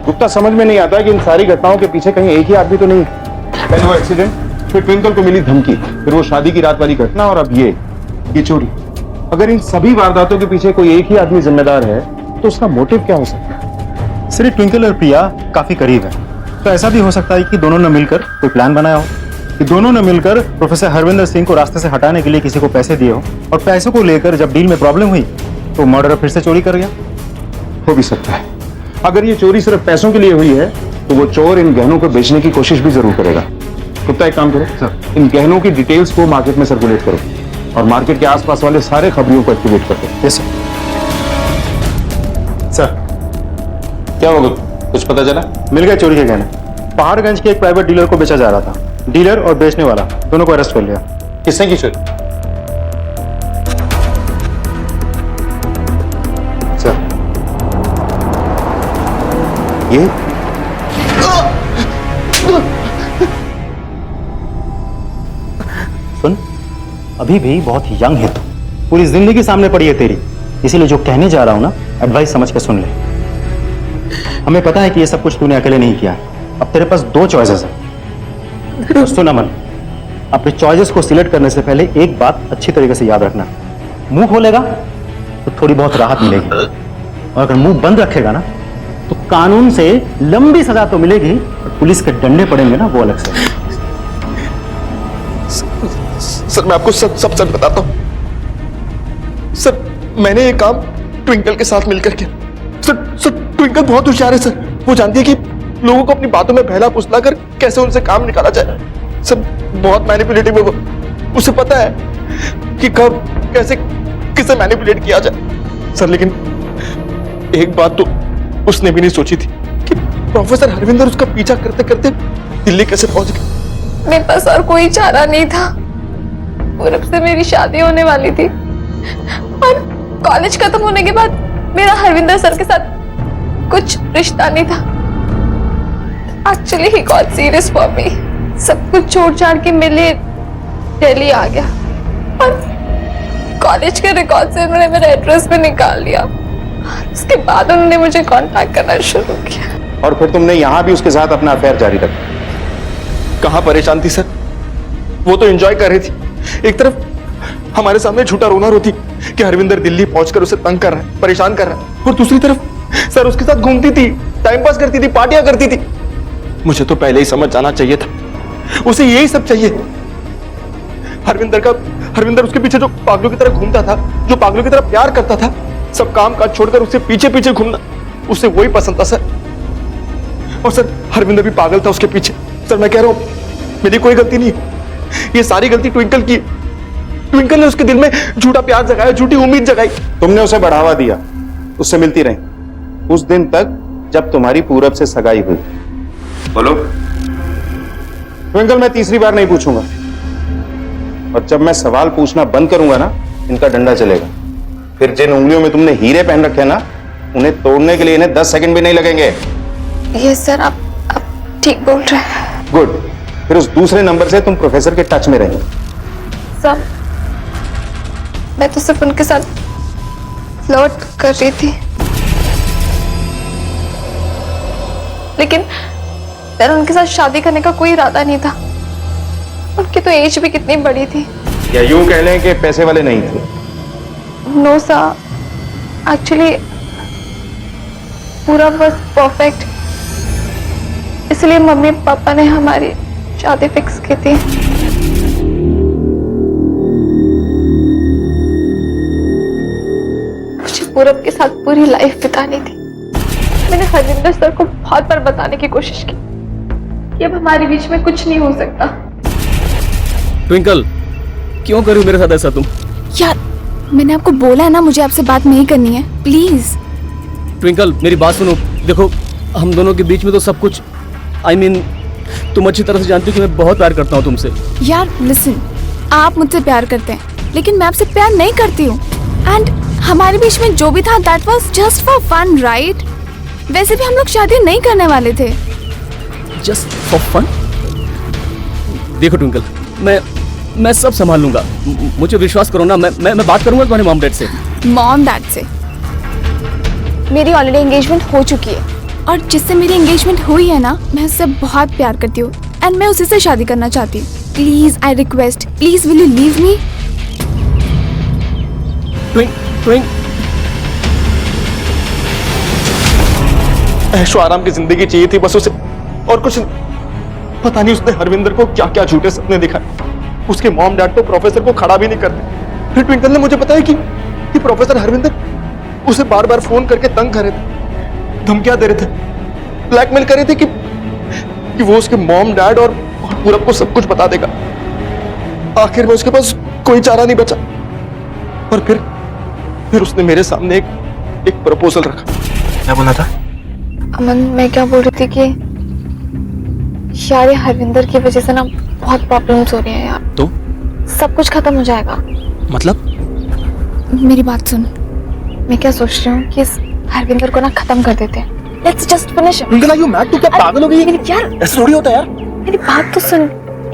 गुप्ता, समझ में नहीं आता कि इन सारी घटनाओं के पीछे कहीं एक ही आदमी तो नहीं। पहले वो एक्सीडेंट, फिर ट्विंकल को मिली धमकी, फिर वो शादी की रात वाली घटना, और अब ये चोरी। अगर इन सभी वारदातों के पीछे कोई एक ही आदमी जिम्मेदार है तो उसका मोटिव क्या हो सकता है? सिर्फ ट्विंकल और प्रिया काफी करीब है, तो ऐसा भी हो सकता है कि दोनों ने मिलकर कोई प्लान बनाया हो, कि दोनों ने मिलकर प्रोफेसर हरविंदर सिंह को रास्ते से हटाने के लिए किसी को पैसे दिए हो, और पैसों को लेकर जब डील में प्रॉब्लम हुई तो मर्डर फिर से चोरी कर गया। हो भी सकता है। अगर ये चोरी सिर्फ पैसों के लिए हुई है तो वो चोर इन गहनों को बेचने की कोशिश भी जरूर करेगा। गुप्ता, एक काम करो सर, इन गहनों की डिटेल्स को मार्केट में सर्कुलेट करो और मार्केट के आसपास वाले सारे खबरियों को एक्टिवेट कर दो। Yes sir. क्या होगा, कुछ पता चला? मिल गए चोरी के गहने। पहाड़गंज के एक प्राइवेट डीलर को बेचा जा रहा था। डीलर और बेचने वाला दोनों को अरेस्ट कर लिया। किसने की चोरी? सर, ये सुन, अभी भी बहुत यंग है तू, पूरी जिंदगी सामने पड़ी है तेरी, इसीलिए जो कहने जा रहा हूं ना, एडवाइस समझ के सुन ले। हमें पता है कि ये सब कुछ तूने अकेले नहीं किया। अब तेरे पास 2 चॉइसेस हैं। तो सुन अमन, अपने चॉइसेस को सिलेक्ट करने से पहले एक बात अच्छी तरीके से याद रखना, मुंह खोलेगा तो थोड़ी बहुत राहत मिलेगी, और अगर मुंह बंद रखेगा ना तो कानून से लंबी सजा तो मिलेगी, और पुलिस के डंडे पड़ेंगे ना, वो अलग से। सर, मैं आपको सब सच बताता हूँ। सर मैंने ये काम ट्विंकल के साथ मिलकर किया। सर ट्विंकल बहुत होशियार है सर। वो जानती है कि लोगों को अपनी बातों में बहला फुसला कर कैसे उनसे काम निकाला जाए। सर बहुत मैनिपुलेटिव है वो। उसे पता है कि कब कैसे किसे मैनिपुलेट किया जाए। सर लेकिन एक बात तो उसने भी नहीं सोची थी कि प्रोफेसर हरविंदर उसका पीछा करते करते दिल्ली कैसे पहुंच गए। मेरे पास और कोई चारा नहीं था। पूरब से मेरी शादी होने वाली थी और कॉलेज खत्म होने के बाद मेरा हरविंदर सर के साथ कुछ रिश्ता नहीं था। Actually he got serious for me. सब कुछ छोड़ छाड़ के मिले दिल्ली आ गया और कॉलेज के रिकॉर्ड से उन्होंने मेरा एड्रेस भी निकाल लिया। उसके बाद उन्होंने मुझे कांटेक्ट करना शुरू किया। और फिर तुमने यहां भी उसके साथ अपना अफेयर जारी रखा। कहां परेशान थी सर, वो तो एंजॉय कर रही थी। एक तरफ हमारे सामने झूठा रोना रोती कि हरविंदर दिल्ली पहुंचकर उसे तंग कर रहा है, परेशान कर रहा है, और दूसरी तरफ सर उसके साथ घूमती थी, टाइम पास करती थी, पार्टियां करती थी। मुझे तो पहले ही समझ जाना चाहिए था, उसे यही सब चाहिए। हरविंदर उसके पीछे जो पागलों की तरह घूमता था, जो पागलों की तरह प्यार करता था, सब काम काज छोड़कर उससे पीछे पीछे घूमना, उसे वही पसंद था सर। और सर हरविंदर भी पागल था उसके पीछे। सर मैं कह रहा हूं मेरी कोई गलती नहीं, ये सारी गलती ट्विंकल की। ट्विंकल ने उसके दिल में झूठा प्यार जगाया, झूठी उम्मीद जगाई। तुमने उसे बढ़ावा दिया, उससे मिलती रही उस दिन तक जब तुम्हारी पूरब से सगाई हुई। बोलो ट्विंकल, मैं तीसरी बार नहीं पूछूंगा, और जब मैं सवाल पूछना बंद करूंगा ना, इनका डंडा चलेगा। फिर जिन उंगलियों में तुमने हीरे पहन रखे हैं ना, उन्हें तोड़ने के लिए इन्हें 10 सेकंड भी नहीं लगेंगे। ये सर आप ठीक बोल रहे हैं। गुड। फिर उस दूसरे नंबर से तुम प्रोफेसर के टच में रहेंगे। सर मैं तो सिर्फ उनके साथ फ्लर्ट कर रही थी, लेकिन मेरा उनके साथ शादी करने का कोई इरादा नहीं था। उनकी तो एज भी कितनी बड़ी थी। या यूं कह लें कि पैसे वाले नहीं थे। नो सर, एक्चुअली पूरा बस परफेक्ट, इसलिए मम्मी पापा ने हमारी शादी फिक्स की थी। मुझे पूरब के साथ पूरी लाइफ बितानी थी। मैंने हरविंदर सर को बहुत बार बताने की कोशिश की कि अब हमारे बीच में कुछ नहीं हो सकता। ट्विंकल, क्यों करूं मेरे साथ ऐसा तुम? यार मैंने आपको बोला ना, मुझे आपसे बात नहीं करनी है, प्लीज। ट्विंकल मेरी बात सुनो। देखो हम दोनों के बीच में तो सब कुछ तुम अच्छी तरह से जानती हो कि मैं बहुत प्यार करता हूँ तुमसे। यार लिसन, आप मुझसे प्यार करते हैं, लेकिन मैं आपसे प्यार नहीं करती हूँ। एंड हमारे बीच में जो भी था that was just for fun, right? वैसे भी हम लोग शादी नहीं करने वाले थे। Just for fun? देखो ट्विंकल, मैं सब संभाल लूंगा, मुझे विश्वास करो ना। मैं बात करूंगा तुम्हारे मॉम डैड से। मॉम डैड से? मेरी ऑलरेडी एंगेजमेंट हो चुकी है, और जिससे मेरी एंगेजमेंट हुई है ना, मैं उससे बहुत प्यार करती हूँ, एंड मैं उसी से शादी करना चाहती हूँ। Please I request, please will you leave me? ऐशो आराम की जिंदगी चाहिए थी बस उसे, और कुछ नहीं। पता नहीं उसने हरविंदर को क्या क्या झूठे सपने दिखाए। उसके मॉम डैड तो प्रोफेसर को खड़ा भी नहीं करते। फिर ट्विंकल ने मुझे बताया कि प्रोफेसर हरविंदर उसे बार बार फोन करके तंग कर रहे थे, धमकियां दे रहे थे, ब्लैकमेल कर रहे थे कि वो उसके मॉम डैड और पूरब को सब कुछ बता देगा। आखिर में उसके पास कोई चारा नहीं बचा, और फिर उसने मेरे सामने एक प्रपोजल रखा। क्या बोला था? अमन, मैं क्या बोल रही थी कि यार हरविंदर की वजह से ना बहुत प्रॉब्लम्स हो रही हैं यार। तो सब कुछ खत्म हो जाएगा। मतलब? मेरी बात सुन। मैं क्या सोच रही हूँ कि इस हरविंदर को ना खत्म कर देते हैं। Let's just finish him. Twinkle, you mad? तू क्या पागल हो गई है? यार ऐसे थोड़ी होता है यार। मेरी बात तो सुन।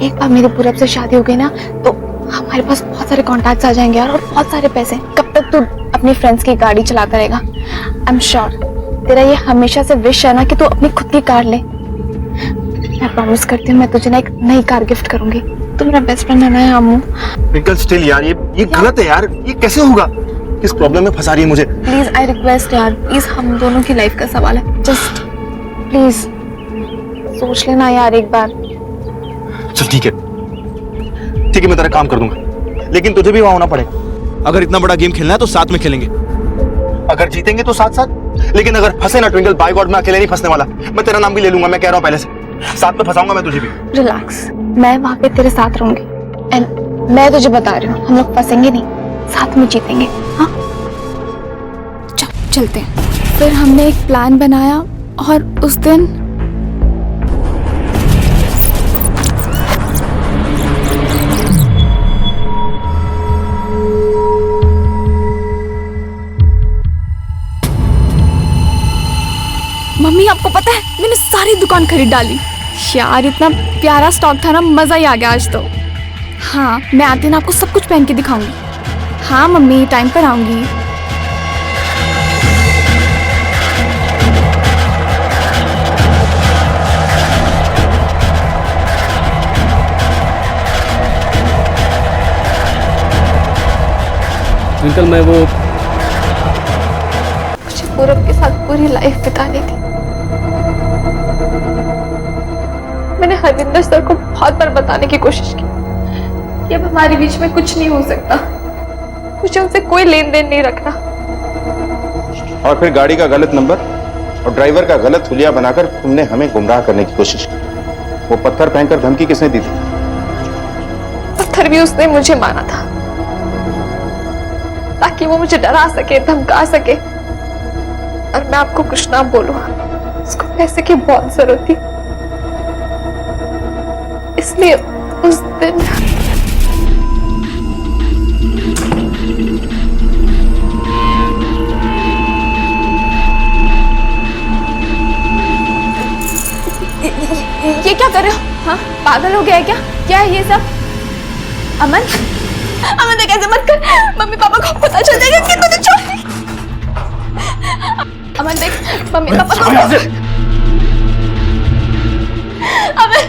एक बार मेरी पूरब से शादी हो गई ना, तो हमारे पास बहुत सारे कॉन्टैक्ट्स आ जाएंगे यार, और बहुत सारे पैसे। कब तक तू अपनी फ्रेंड्स की गाड़ी चलाता रहेगा? आई एम श्योर तेरा ये हमेशा से विश है ना कि तू अपनी खुद की कार ले। मैं प्रॉमिस करती हूँ मैं तुझे ना एक नई कार गिफ्ट करूंगी। तू मेरा बेस्ट फ्रेंड है ना अम्मू। ट्विंकल स्टिल यार, ये गलत है यार। ये कैसे होगा? किस प्रॉब्लम में फंसा रही है मुझे? प्लीज आई रिक्वेस्ट यार, प्लीज, हम दोनों की लाइफ का सवाल है। जस्ट प्लीज सोच लेना यार एक बार। चल ठीक है, मैं तेरा काम कर दूंगा, लेकिन तुझे भी वहां होना पड़ेगा। अगर इतना बड़ा गेम खेलना है तो साथ में खेलेंगे। अगर जीतेंगे तो साथ साथ, लेकिन अगर फंसे ना ट्विंकल, बाय गॉड मैं अकेले नहीं फंसने वाला। मैं तेरा नाम भी ले लूंगा, मैं कह रहा हूँ पहले से। साथ में फंसाऊंगा मैं तुझे भी। रिलैक्स, मैं वहां पे तेरे साथ रहूंगी। एंड मैं तुझे बता रही हूँ, हम लोग फंसेंगे नहीं, साथ में जीतेंगे। हाँ चलते हैं। फिर हमने एक प्लान बनाया और उस दिन मम्मी, आपको पता है मैंने सारी दुकान खरीद डाली। यार इतना प्यारा स्टॉक था ना, मजा ही आ गया आज तो। हाँ, मैं आते ना आपको सब कुछ पहन के दिखाऊंगी। हाँ मम्मी, टाइम पर आऊंगी। ट्विंकल, मैं वो मुझे पूरब के साथ पूरी लाइफ बितानी थी। मैंने हरविंदर सर को बहुत बार बताने की कोशिश की कि अब हमारे बीच में कुछ नहीं हो सकता, मुझे उनसे कोई लेन देन नहीं रखना। और फिर गाड़ी का गलत नंबर और ड्राइवर का गलत हुलिया बनाकर तुमने हमें गुमराह करने की कोशिश की। वो पत्थर फेंककर धमकी किसने दी थी? पत्थर भी उसने मुझे मारा था, ताकि वो मुझे डरा सके, धमका सके और मैं आपको कुछ ना बोलूं। उसको पैसे की बहुत जरूरत थी, इसलिए उस दिन ये क्या कर रहे हो? हाँ, पागल हो गया है क्या? क्या है ये सब? अमन, अमन देख ऐसे मत कर, मम्मी पापा को पता चल जाएगा कि तूने छोड़ दी। अमन देख, मम्मी पापा को अमन।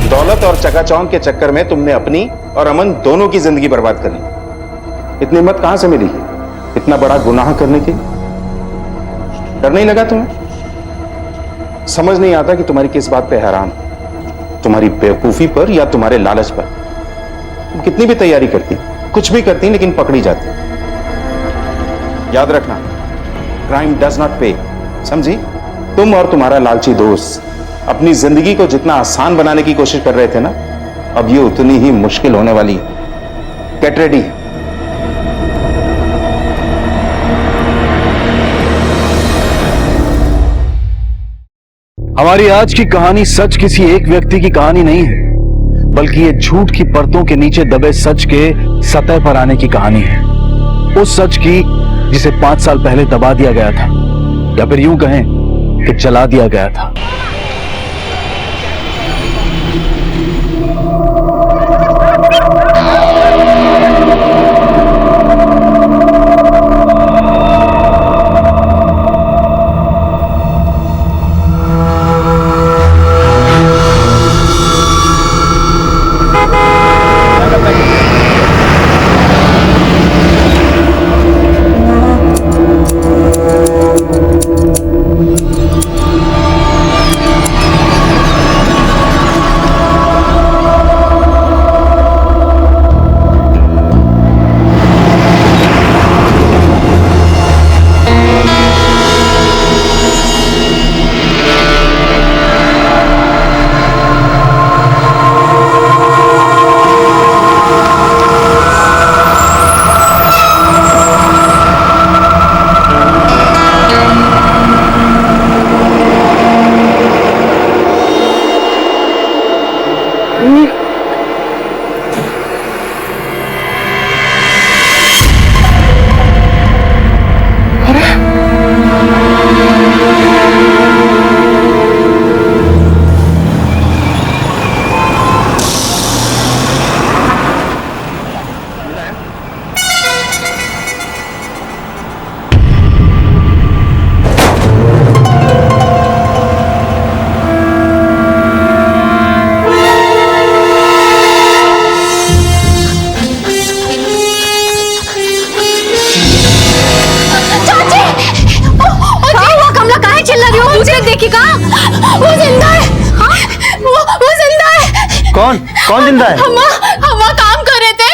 दौलत और चकाचौंध के चक्कर में तुमने अपनी और अमन दोनों की जिंदगी बर्बाद कर ली। इतनी हिम्मत कहां से मिली इतना बड़ा गुनाह करने की? डर नहीं लगा तुम्हें? समझ नहीं आता कि तुम्हारी किस बात पे हैरान, तुम्हारी बेवकूफी पर या तुम्हारे लालच पर। तुम कितनी भी तैयारी करती, कुछ भी करती, लेकिन पकड़ी जाती। याद रखना, क्राइम डज नॉट पे, समझी? तुम और तुम्हारा लालची दोस्त अपनी जिंदगी को जितना आसान बनाने की कोशिश कर रहे थे ना, अब ये उतनी ही मुश्किल होने वाली। Get ready. हमारी आज की कहानी सच किसी एक व्यक्ति की कहानी नहीं है, बल्कि ये झूठ की परतों के नीचे दबे सच के सतह पर आने की कहानी है। उस सच की जिसे 5 साल पहले दबा दिया गया था, या फिर यूं कहें कि जला दिया गया था। कौन जिंदा है? हम काम कर रहे थे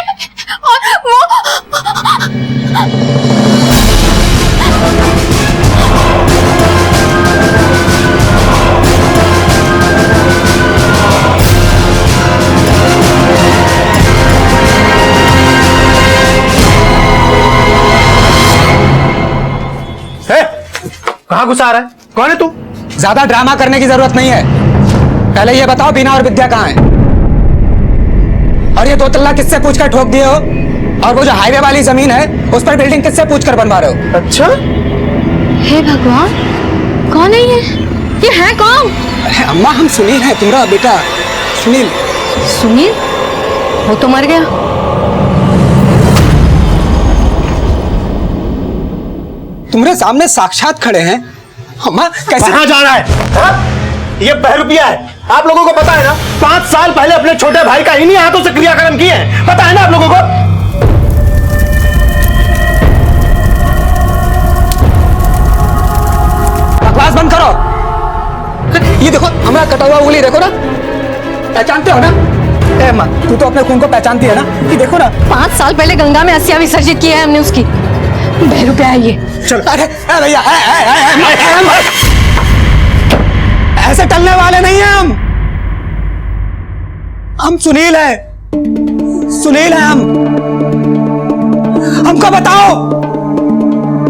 कहाँ घुसा रहा है? कौन है तू? ज्यादा ड्रामा करने की जरूरत नहीं है। पहले ये बताओ बीना और विद्या कहाँ है? और ये 2 तल्ला किससे पूछकर ठोक दिए हो? और वो जो हाईवे वाली जमीन है उस पर बिल्डिंग किससे पूछकर बनवा रहे हो? अच्छा, हे भगवान, कौन है ये है कौन? अम्मा हम सुनील हैं, तुम्हारा बेटा सुनील। सुनील? वो तो मर गया। तुम्हारे सामने साक्षात खड़े हैं। अम्मा कैसे? कहाँ जा रहा है? हा? ये बहरूपिया है, आप लोगों को पता है ना? 5 साल पहले अपने छोटे भाई का इन्हीं हाथों से क्रियाक्रम किए हैं, पता है ना आप लोगों को? बकवास बंद करो। ये देखो हमारा कटा हुआ उंगली देखो ना, पहचानते हो ना? ए माँ, तू तो अपने खून को पहचानती है ना? ये देखो ना, 5 साल पहले गंगा में अस्थियां विसर्जित की है हमने उसकी। बहरूपिया है ये। चलो। अरे भैया, ऐसे टलने वाले नहीं हैं हम सुनील है, सुनील है हम। हमको बताओ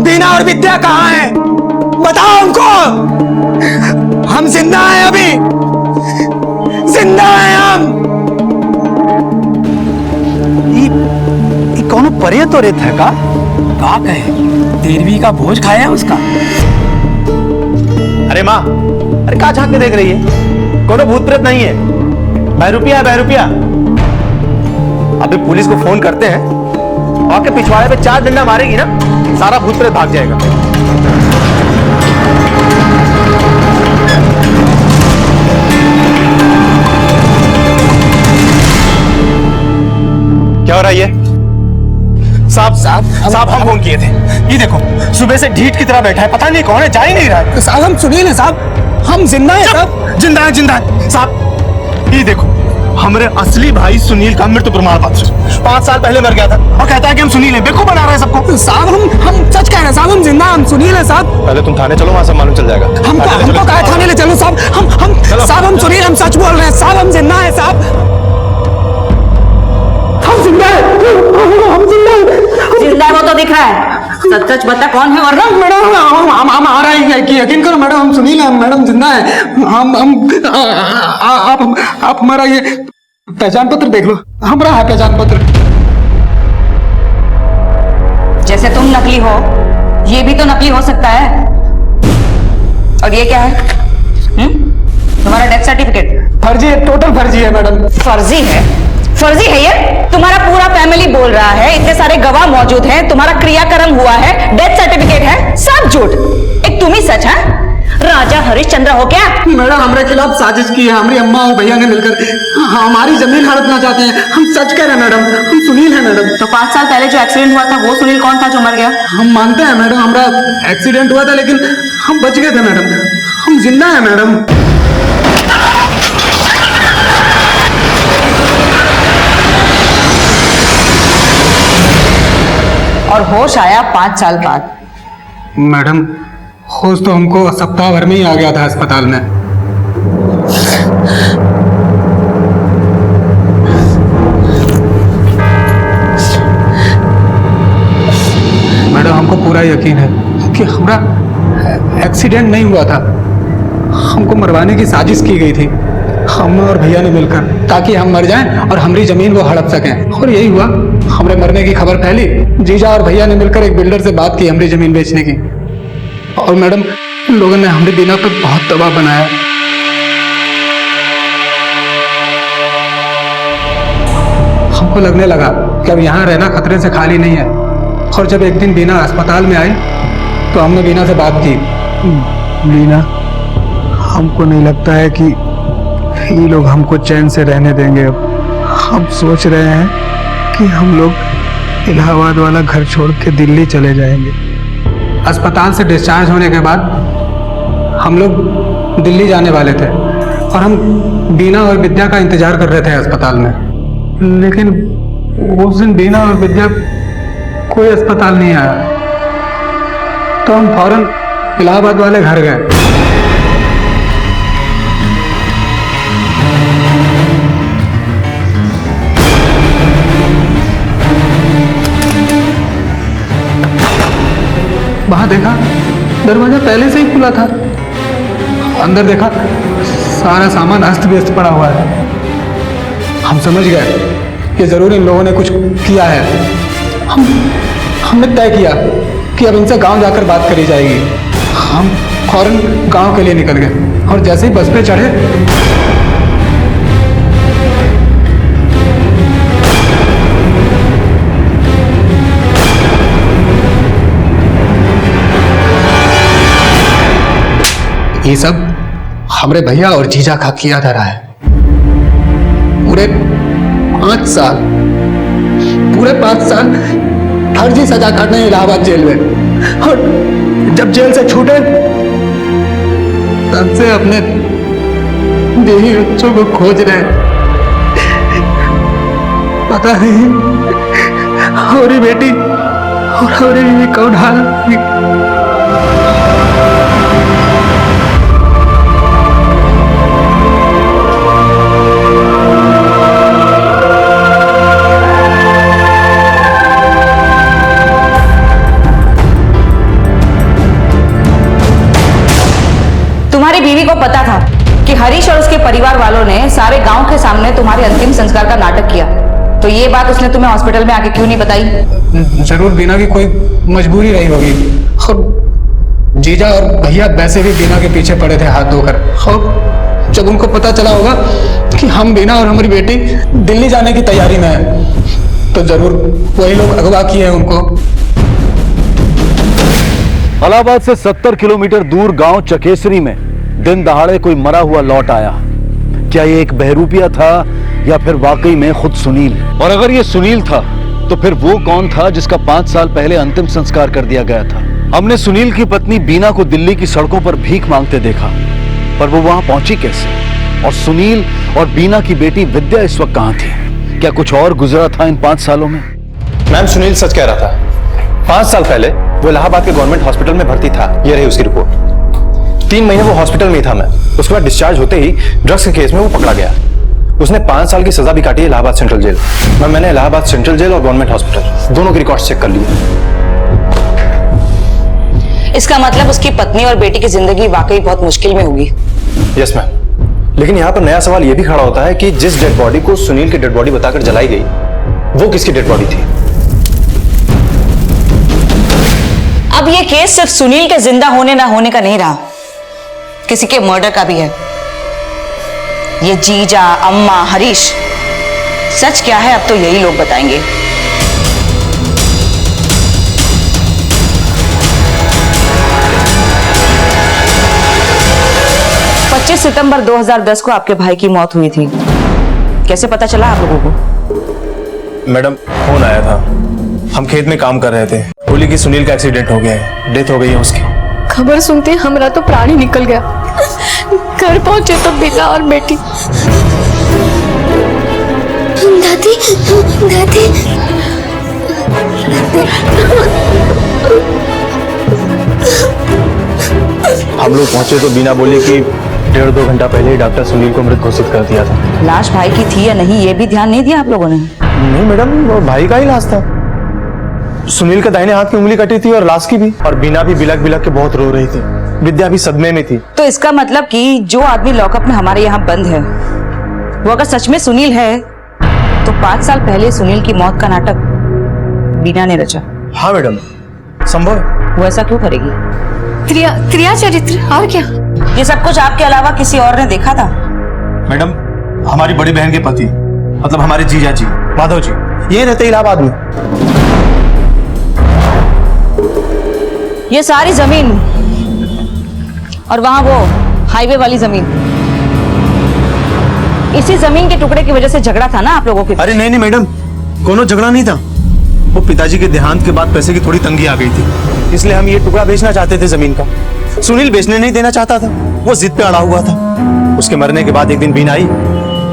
बीना और विद्या कहाँ है? बताओ हमको। हम जिंदा हैं, अभी जिंदा हैं हम। ये कौन परे तो रेत है का? का कहे 13वीं का भोज खाया है उसका। अरे माँ, अरे कहाँ झांक के देख रही है? कोनो भूत प्रेत नहीं है, बहरूपिया, बहरूपिया। अभी पुलिस को फोन करते हैं, आपके पिछवाड़े पे 4 डंडा मारेगी ना, सारा भूत प्रेत भाग जाएगा। क्या हो रहा है ये? साहब हम फोन किए थे। ये देखो सुबह से ढीठ की तरह बैठा है, पता नहीं कौन है, जा ही नहीं रहा है। साहब हम सुनील हैं साहब, हम जिंदा हैं साहब। जिंदा है, जिंदा है साहब। ये देखो हमारे असली भाई सुनील का मृत्यु प्रमाण पत्र 5 साल पहले मर गया था और कहता है कि हम सुनील हैं, बेवकूफ बना रहे हैं सबको। साहब हम सच कह रहे हैं साहब, हम जिंदा, हम सुनील हैं साहब। पहले तुम थाने चलो, वहां सब मालूम चल जाएगा। हमको कहा थाने ले चलो साहब। हम साहब हम सुनील, हम सच बोल रहे हैं साहब, हम जिंदा हैं साहब, हम जिंदा हैं, हम जिंदा हैं। जिंदा है वो तो दिख रहा है, सच सच बता कौन है? वरना मैडम हम आ रहे हैं कि यकीन करो मैडम, हम सुनील हैं मैडम, जिंदा है हम। आप हमारा ये पहचान पत्र देख लो, हमारा है पहचान पत्र। जैसे तुम नकली हो, ये भी तो नकली हो सकता है। और ये क्या है? तुम्हारा डेथ सर्टिफिकेट फर्जी है, टोटल फर्जी है मैडम। फर्जी है? फर्जी है ये? तुम्हारा पूरा फैमिली बोल रहा है, इतने सारे गवाह मौजूद हैं, तुम्हारा क्रियाक्रम हुआ है, डेथ सर्टिफिकेट है, सब झूठ, एक तुम ही सच है। राजा हरिश्चंद्र हो क्या? मैडम हमारे खिलाफ साजिश की है, हमारी अम्मा और भैया ने मिलकर हमारी जमीन हड़पना चाहते हैं। हम सच कह रहे हैं मैडम, हम सुनील हैं मैडम। तो 5 साल पहले जो एक्सीडेंट हुआ था वो सुनील कौन था जो मर गया? हम मानते हैं मैडम, हमारा एक्सीडेंट हुआ था लेकिन हम बच गए थे मैडम, हम जिंदा हैं मैडम। और होश आया 5 साल बाद। मैडम होश तो हमको सप्ताह भर में ही आ गया था अस्पताल में। मैडम हमको पूरा यकीन है कि हमारा एक्सीडेंट नहीं हुआ था, हमको मरवाने की साजिश की गई थी, हम और भैया ने मिलकर, ताकि हम मर जाएं और हमारी जमीन वो हड़प सकें। और यही हुआ, हमारे मरने की खबर फैली, जीजा और भैया ने मिलकर एक बिल्डर से बात की हमारी जमीन बेचने की। और मैडम लोगों ने हमारे बीना पे बहुत दबाव बनाया। हमको लगने लगा कि अब यहाँ रहना खतरे से खाली नहीं है। और जब एक दिन बीना अस्पताल में आई तो हमने बीना से बात की। बीना, हमको नहीं लगता है कि ये लोग हमको चैन से रहने देंगे। अब हम सोच रहे हैं कि हम लोग इलाहाबाद वाला घर छोड़ के दिल्ली चले जाएंगे। अस्पताल से डिस्चार्ज होने के बाद हम लोग दिल्ली जाने वाले थे और हम बीना और विद्या का इंतजार कर रहे थे अस्पताल में। लेकिन उस दिन बीना और विद्या कोई अस्पताल नहीं आया, तो हम फौरन इलाहाबाद वाले घर गए। वहां देखा दरवाजा पहले से ही खुला था। अंदर देखा सारा सामान अस्त व्यस्त पड़ा हुआ है। हम समझ गए कि जरूर इन लोगों ने कुछ किया है। हमने तय किया कि अब इनसे गांव जाकर बात करी जाएगी। हम फौरन गांव के लिए निकल गए और जैसे ही बस पे चढ़े ये सब हमारे भैया और जीजा का किया जा रहा है। पूरे 5 साल फर्जी सजा काटने इलाहाबाद जेल में, और जब जेल से छूटे तब से अपने देही बच्चों को खोज रहे। पता नहीं हमारी बेटी और हमारी बीवी कौन हाल। तुम्हारी बीवी को पता था कि हरीश और उसके परिवार वालों ने सारे गांव के सामने तुम्हारे अंतिम संस्कार का नाटक किया, तो ये बात उसने तुम्हें हॉस्पिटल में आके क्यों नहीं बताई? जरूर बीना की कोई मजबूरी रही होगी। और जीजा और भैया वैसे भी बीना के पीछे पड़े थे हाथ धोकर। और जब उनको पता चला होगा कि हम बीना और हमारी बेटी दिल्ली जाने की तैयारी में है, तो जरूर वही लोग अगवा किए हैं उनको। इलाहाबाद से 70 किलोमीटर दूर गांव चकेसरी में दिन दहाड़े कोई मरा हुआ लौट आया। क्या ये एक बहरूपिया था या फिर वाकई में खुद सुनील? और अगर ये सुनील था तो फिर वो कौन था जिसका 5 साल पहले अंतिम संस्कार कर दिया गया था? हमने सुनील की पत्नी बीना को दिल्ली की सड़कों पर भीख मांगते देखा, पर वो वहां पहुंची कैसे? और सुनील और बीना की बेटी विद्या इस वक्त कहां थी? क्या कुछ और गुजरा था इन 5 सालों में? मैम, सुनील सच कह रहा था। 5 साल पहले वो इलाहाबाद के गवर्नमेंट हॉस्पिटल में भर्ती था। ये रही उसकी रिपोर्ट। 3 महीने वो हॉस्पिटल में ही था। मैं उसके बाद डिस्चार्ज होते ही ड्रग्स के केस में वो पकड़ा गया। उसने 5 साल की सजा भी काटी है इलाहाबाद सेंट्रल जेल। मैंने इलाहाबाद सेंट्रल जेल और गवर्नमेंट हॉस्पिटल दोनों के रिकॉर्ड्स चेक कर लिए। इसका मतलब उसकी पत्नी और बेटी की जिंदगी वाकई बहुत मुश्किल में होगी। यस मैम, लेकिन यहाँ पर नया सवाल ये भी खड़ा होता है कि जिस डेड बॉडी को सुनील की डेड बॉडी बताकर जलाई गई, वो किसकी डेड बॉडी थी? अब ये केस सिर्फ सुनील के जिंदा होने ना होने का नहीं रहा, किसी के मर्डर का भी है। ये जीजा, अम्मा, हरीश, सच क्या है अब तो यही लोग बताएंगे। सितंबर 2010 को आपके भाई की मौत हुई थी। कैसे पता चला आप लोगों को? मैडम, फोन आया था। हम खेत में काम कर रहे थे। बोली कि सुनील का एक्सीडेंट हो गया है, डेथ हो गई है उसकी। खबर सुनते हमारा तो प्राण ही निकल गया। घर पहुंचे तो बीना और बेटी। दादी, दादी। हम लोग पहुंचे तो बीना बोली कि 1.5-2 घंटा पहले ही डॉक्टर सुनील को मृत घोषित कर दिया था। लाश भाई की थी या नहीं ये भी ध्यान नहीं दिया आप लोगों ने? नहीं मैडम, वो भाई का ही लाश था। सुनील का दाहिने हाथ की उंगली कटी थी और लाश की भी। और बीना भी बिलक बिलक के बहुत रो रही थी। विद्या भी सदमे में थी। तो इसका मतलब कि जो आदमी लॉकअप में हमारे यहाँ बंद है वो अगर सच में सुनील है तो 5 साल पहले सुनील की मौत का नाटक बीना ने रचा। हाँ मैडम, संभव। वो ऐसा क्यों करेगी? क्रिया चरित्र और क्या? ये सब कुछ आपके अलावा किसी और ने देखा था? मैडम, हमारी बड़ी बहन के पति, मतलब हमारे जीजा जी, माधव जी, ये रहते इलाहाबाद में। ये सारी जमीन और वहां वो हाईवे वाली जमीन, इसी जमीन के टुकड़े की वजह से झगड़ा था ना आप लोगों के? अरे नहीं मैडम, कोनो झगड़ा नहीं था। वो पिताजी के देहांत के बाद पैसे की थोड़ी तंगी आ गई थी, इसलिए हम ये टुकड़ा बेचना चाहते थे जमीन का। सुनील बेचने नहीं देना चाहता था, वो जिद पे अड़ा हुआ था। उसके मरने के बाद एक दिन बीना आई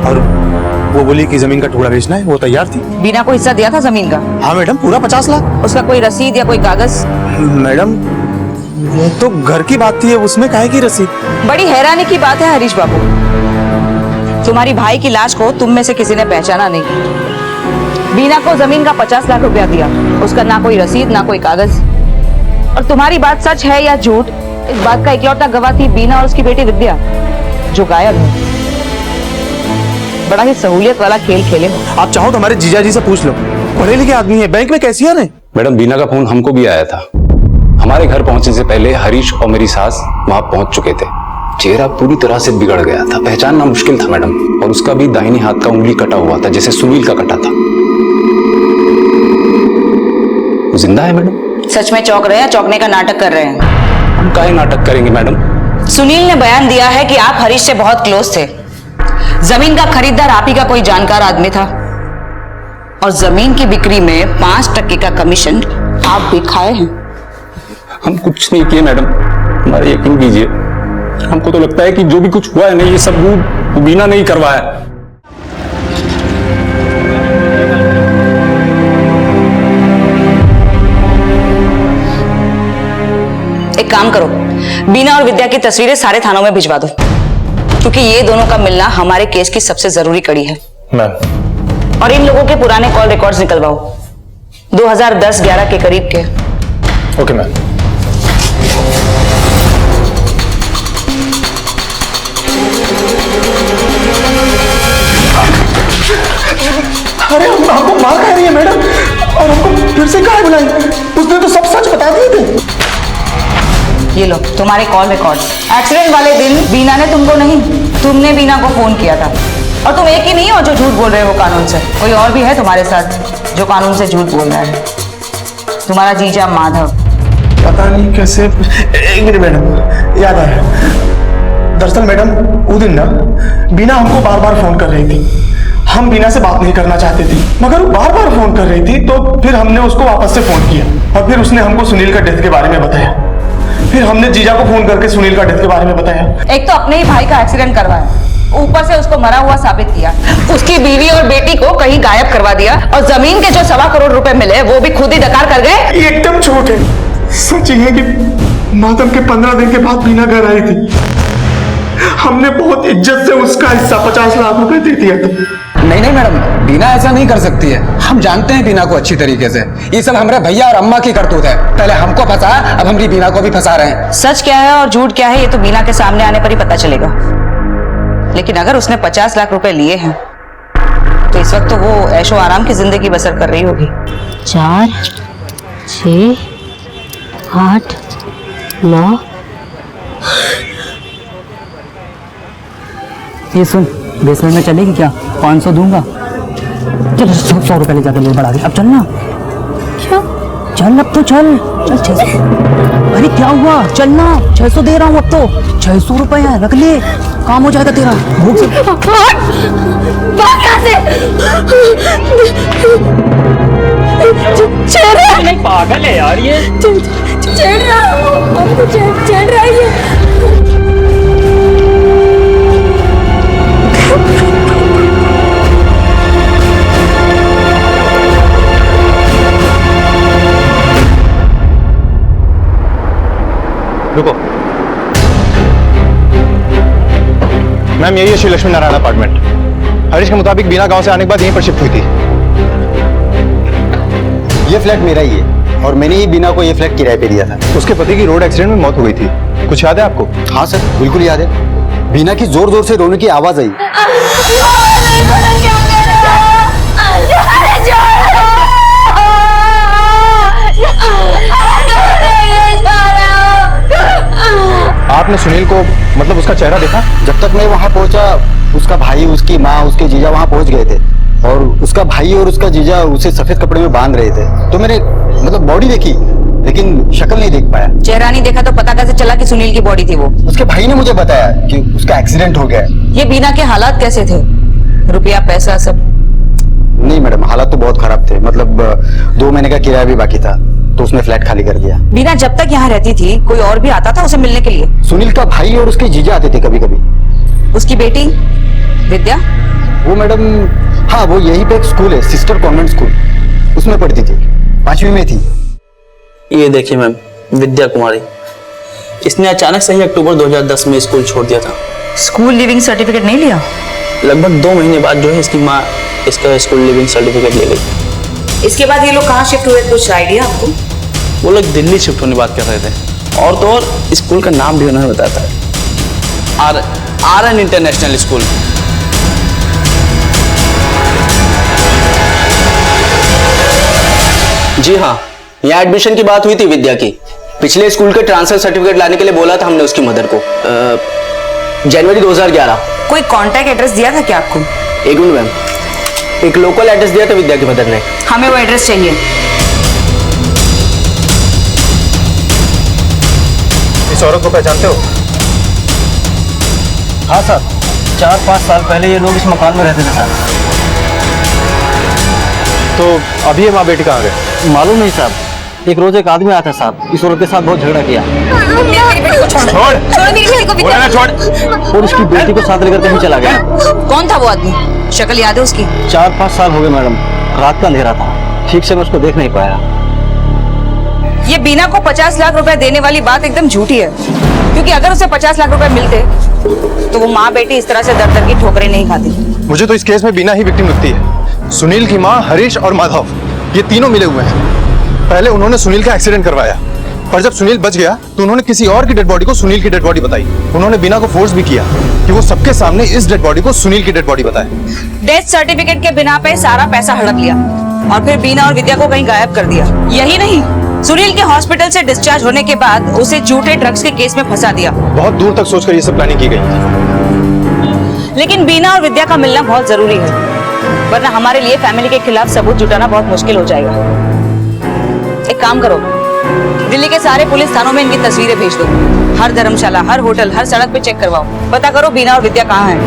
और वो बोली कि जमीन का टुकड़ा बेचना है, वो तैयार थी। बीना को हिस्सा दिया था जमीन का? हाँ मैडम, पूरा 50 लाख। उसका कोई रसीद या कोई कागज? मैडम वो तो घर की बात थी, उसमें काहे की रसीद? बड़ी हैरानी की बात है हरीश बाबू, तुम्हारी भाई की लाश को तुम में से किसी ने पहचाना नहीं। बीना को जमीन का 50 लाख रुपया दिया, उसका ना कोई रसीद ना कोई कागज। और तुम्हारी बात सच है या झूठ, इस बात का इकलौता गवाह थी बीना और उसकी बेटी विद्या, जो गायब है। बड़ा ही सहूलियत वाला खेल खेले हो। आप चाहो तो हमारे जीजा जी से पूछ लो, पढ़े लिखे आदमी है, बैंक में कैसी है? मैडम बीना का फोन हमको भी आया था। हमारे घर पहुंचने से पहले हरीश और मेरी सास वहां पहुंच चुके थे। चेहरा पूरी तरह से बिगड़ गया था, पहचानना मुश्किल था मैडम। और उसका भी दाहिनी हाथ का उंगली कटा हुआ था, जैसे सुनील का कटा था। वो जिंदा है मैडम? सच में चौंक रहे हैं, चौंकने का नाटक कर रहे हैं? हम काहे नाटक करेंगे मैडम? सुनील ने बयान दिया है कि आप हरीश से बहुत क्लोज थे। जमीन का खरीदार आप ही का कोई जानकार आदमी था और जमीन की बिक्री में 5% का कमीशन आप भी खाए हैं। हम कुछ नहीं किए मैडम, हमारे यकीन कीजिए। हमको तो लगता है कि जो भी कुछ हुआ है ना, ये सब वो बीना नहीं करवाया। एक काम करो, बीना और विद्या की तस्वीरें सारे थानों में भिजवा दो, क्योंकि ये दोनों का मिलना हमारे केस की सबसे जरूरी कड़ी है। मैम। और इन लोगों के पुराने कॉल रिकॉर्ड्स निकलवाओ, 2010-11 के करीब के। Okay ma'am. अरे हमको मार खा रही है मैडम, और हमको फिर से कहाँ बुलाई? उसने तो सब सच बता दिए थे। ये लो तुम्हारे कॉल रिकॉर्ड। एक्सीडेंट वाले दिन बीना ने तुमको नहीं, तुमने बीना को फोन किया था। और तुम एक ही नहीं हो जो झूठ बोल रहे हो कानून से, कोई और भी है तुम्हारे साथ जो कानून से झूठ बोल रहा है। तुम्हारा जीजा माधव। पता नहीं कैसे। एक मिनट मैडम, याद आया। दरअसल मैडम वो दिन ना बीना हमको बार बार फोन कर रही थी। हम बीना से बात नहीं करना चाहते थे, मगर वो बार बार फोन कर रही थी, तो फिर हमने उसको वापस से फोन किया और फिर उसने हमको सुनील का डेथ के बारे में बताया। फिर हमने जीजा को फोन करके सुनील का डेथ के बारे में बताया। एक तो अपने ही भाई का एक्सीडेंट करवाया, ऊपर से उसको मरा हुआ साबित किया, उसकी बीवी और बेटी को कहीं गायब करवा दिया, और जमीन के जो 1.25 करोड़ रुपए मिले वो भी खुद ही डकार कर गए। ये एकदम झूठ है। सच है कि मातम के 15 दिन के बाद बीना घर आई थी। हमने बहुत इज्जत से उसका हिस्सा 50 लाख रुपए दे दिया था। नहीं मैडम, बीना ऐसा नहीं कर सकती है। हम जानते हैं बीना को अच्छी तरीके से। ये सब हमारे भैया और अम्मा की करतूत है। पहले हमको फंसा, अब हम बीना को भी फंसा रहे हैं। सच क्या है और झूठ क्या है ये तो बीना के सामने आने पर ही पता चलेगा। लेकिन अगर उसने 50 लाख रुपए लिए हैं तो इस वक्त तो वो ऐशो आराम की जिंदगी बसर कर रही होगी। 4, 6, 8, 9। ये सुन, बेसमेंट में चलेगी क्या? 500 दूंगा। चल 100 रुपए ले जाकर ले बढ़ा दे। अब चल ना। क्या? चल अब तो चल। चल 600। अरे क्या हुआ? चल ना, 600 दे रहा हूँ अब तो। 600 रुपए है, रख ले, काम हो जाएगा तेरा। भूख से नहीं पागल है यार ये। चढ़ रहा है ये। रुको मैम, यही है श्री लक्ष्मी नारायण अपार्टमेंट। हरीश के मुताबिक बीना गांव से आने के बाद यहीं पर शिफ्ट हुई थी। ये फ्लैट मेरा ही है और मैंने ही बीना को ये फ्लैट किराए पे दिया था। उसके पति की रोड एक्सीडेंट में मौत हो गई थी, कुछ याद है आपको? हाँ सर, बिल्कुल याद है। बीना की जोर जोर से रोने की आवाज आई। आपने सुनील को, मतलब उसका चेहरा देखा? जब तक मैं वहां पहुंचा, उसका भाई, उसकी माँ, उसके जीजा वहां पहुंच गए थे और उसका भाई और उसका जीजा उसे सफेद कपड़े में बांध रहे थे। तो मैंने मतलब बॉडी देखी लेकिन शक्ल नहीं देख पाया। चेहरा नहीं देखा तो पता कैसे चला कि सुनील की बॉडी थी? वो उसके भाई ने मुझे बताया कि उसका एक्सीडेंट हो गया है। ये बीना के हालात कैसे थे? रुपया पैसा सब? नहीं मैडम, हालात तो बहुत खराब थे। मतलब 2 महीने का किराया भी बाकी था, तो उसने फ्लैट खाली कर दिया। बीना जब तक यहाँ रहती थी कोई और भी आता था उसे मिलने के लिए? सुनील का भाई और उसके जीजा आते थे कभी कभी। उसकी बेटी विद्या? वो मैडम हाँ, वो यहीं पे एक स्कूल है, सिस्टर कॉन्वेंट स्कूल, उसमें पढ़ती थी, 5वीं में थी। ये देखिए मैम, विद्या कुमारी। इसने अचानक से ही अक्टूबर 2010 में स्कूल छोड़ दिया था। स्कूल लिविंग सर्टिफिकेट नहीं लिया? लगभग 2 महीने बाद जो है इसकी माँ इसका स्कूल लिविंग सर्टिफिकेट ले गई। इसके बाद ये लोग कहाँ शिफ्ट हुए, कुछ आइडिया आपको? वो लोग दिल्ली शिफ्ट होने की बात कर रहे थे, और तो और स्कूल का नाम भी उन्होंने बताया था, आरएन इंटरनेशनल स्कूल। जी हाँ, यहाँ एडमिशन की बात हुई थी विद्या की। पिछले स्कूल के ट्रांसफर सर्टिफिकेट लाने के लिए बोला था हमने उसकी मदर को। जनवरी 2011। कोई कांटेक्ट एड्रेस दिया था क्या आपको? एक मिनट मैम, एक लोकल एड्रेस दिया था विद्या की मदर ने। हमें वो एड्रेस चाहिए। इस औरत को पहचानते हो? हाँ सर, 4-5 साल पहले ये लोग इस मकान में रहते थे सर। तो अभी ये माँ बेटी कहाँ गए? मालूम नहीं साहब, एक रोज एक आदमी आता साहब, इस औरत के साथ बहुत झगड़ा किया। और उसकी बेटी को साथ लेकर कहीं चला गया। कौन था वो आदमी? शक्ल याद है उसकी? 4-5 साल हो गए मैडम, रात का अंधेरा था, ठीक से मैं उसको देख नहीं पाया। ये बीना को 50 लाख रुपए देने वाली बात एकदम झूठी है, क्योंकि अगर उसे 50 लाख रुपए मिलते तो वो माँ बेटी इस तरह से दर दर की ठोकरें नहीं खाती। मुझे तो इस केस में बीना ही विक्टिम लगती है। सुनील की माँ, हरीश और माधव, ये तीनों मिले हुए हैं। पहले उन्होंने सुनील का एक्सीडेंट करवाया, और जब सुनील बच गया तो उन्होंने किसी और की डेड बॉडी को सुनील की डेड बॉडी बताई। उन्होंने बीना को फोर्स भी किया कि वो सबके सामने इस डेड बॉडी को सुनील की डेड बॉडी बताए। डेथ सर्टिफिकेट के बिना पे सारा पैसा हड़प लिया और फिर बीना और विद्या को कहीं गायब कर दिया। यही नहीं, सुनील के हॉस्पिटल से डिस्चार्ज होने के बाद उसे झूठे ड्रग्स के केस में फंसा दिया। बहुत दूर तक सोचकर ये सब प्लानिंग की गई थी। लेकिन बीना और विद्या का मिलना बहुत जरूरी है, वरना हमारे लिए फैमिली के खिलाफ सबूत जुटाना बहुत मुश्किल हो जाएगा। एक काम करो, दिल्ली के सारे पुलिस थानों में इनकी तस्वीरें भेज दो। हर धर्मशाला, हर होटल, हर सड़क पे चेक करवाओ, पता करो बीना और विद्या कहाँ हैं।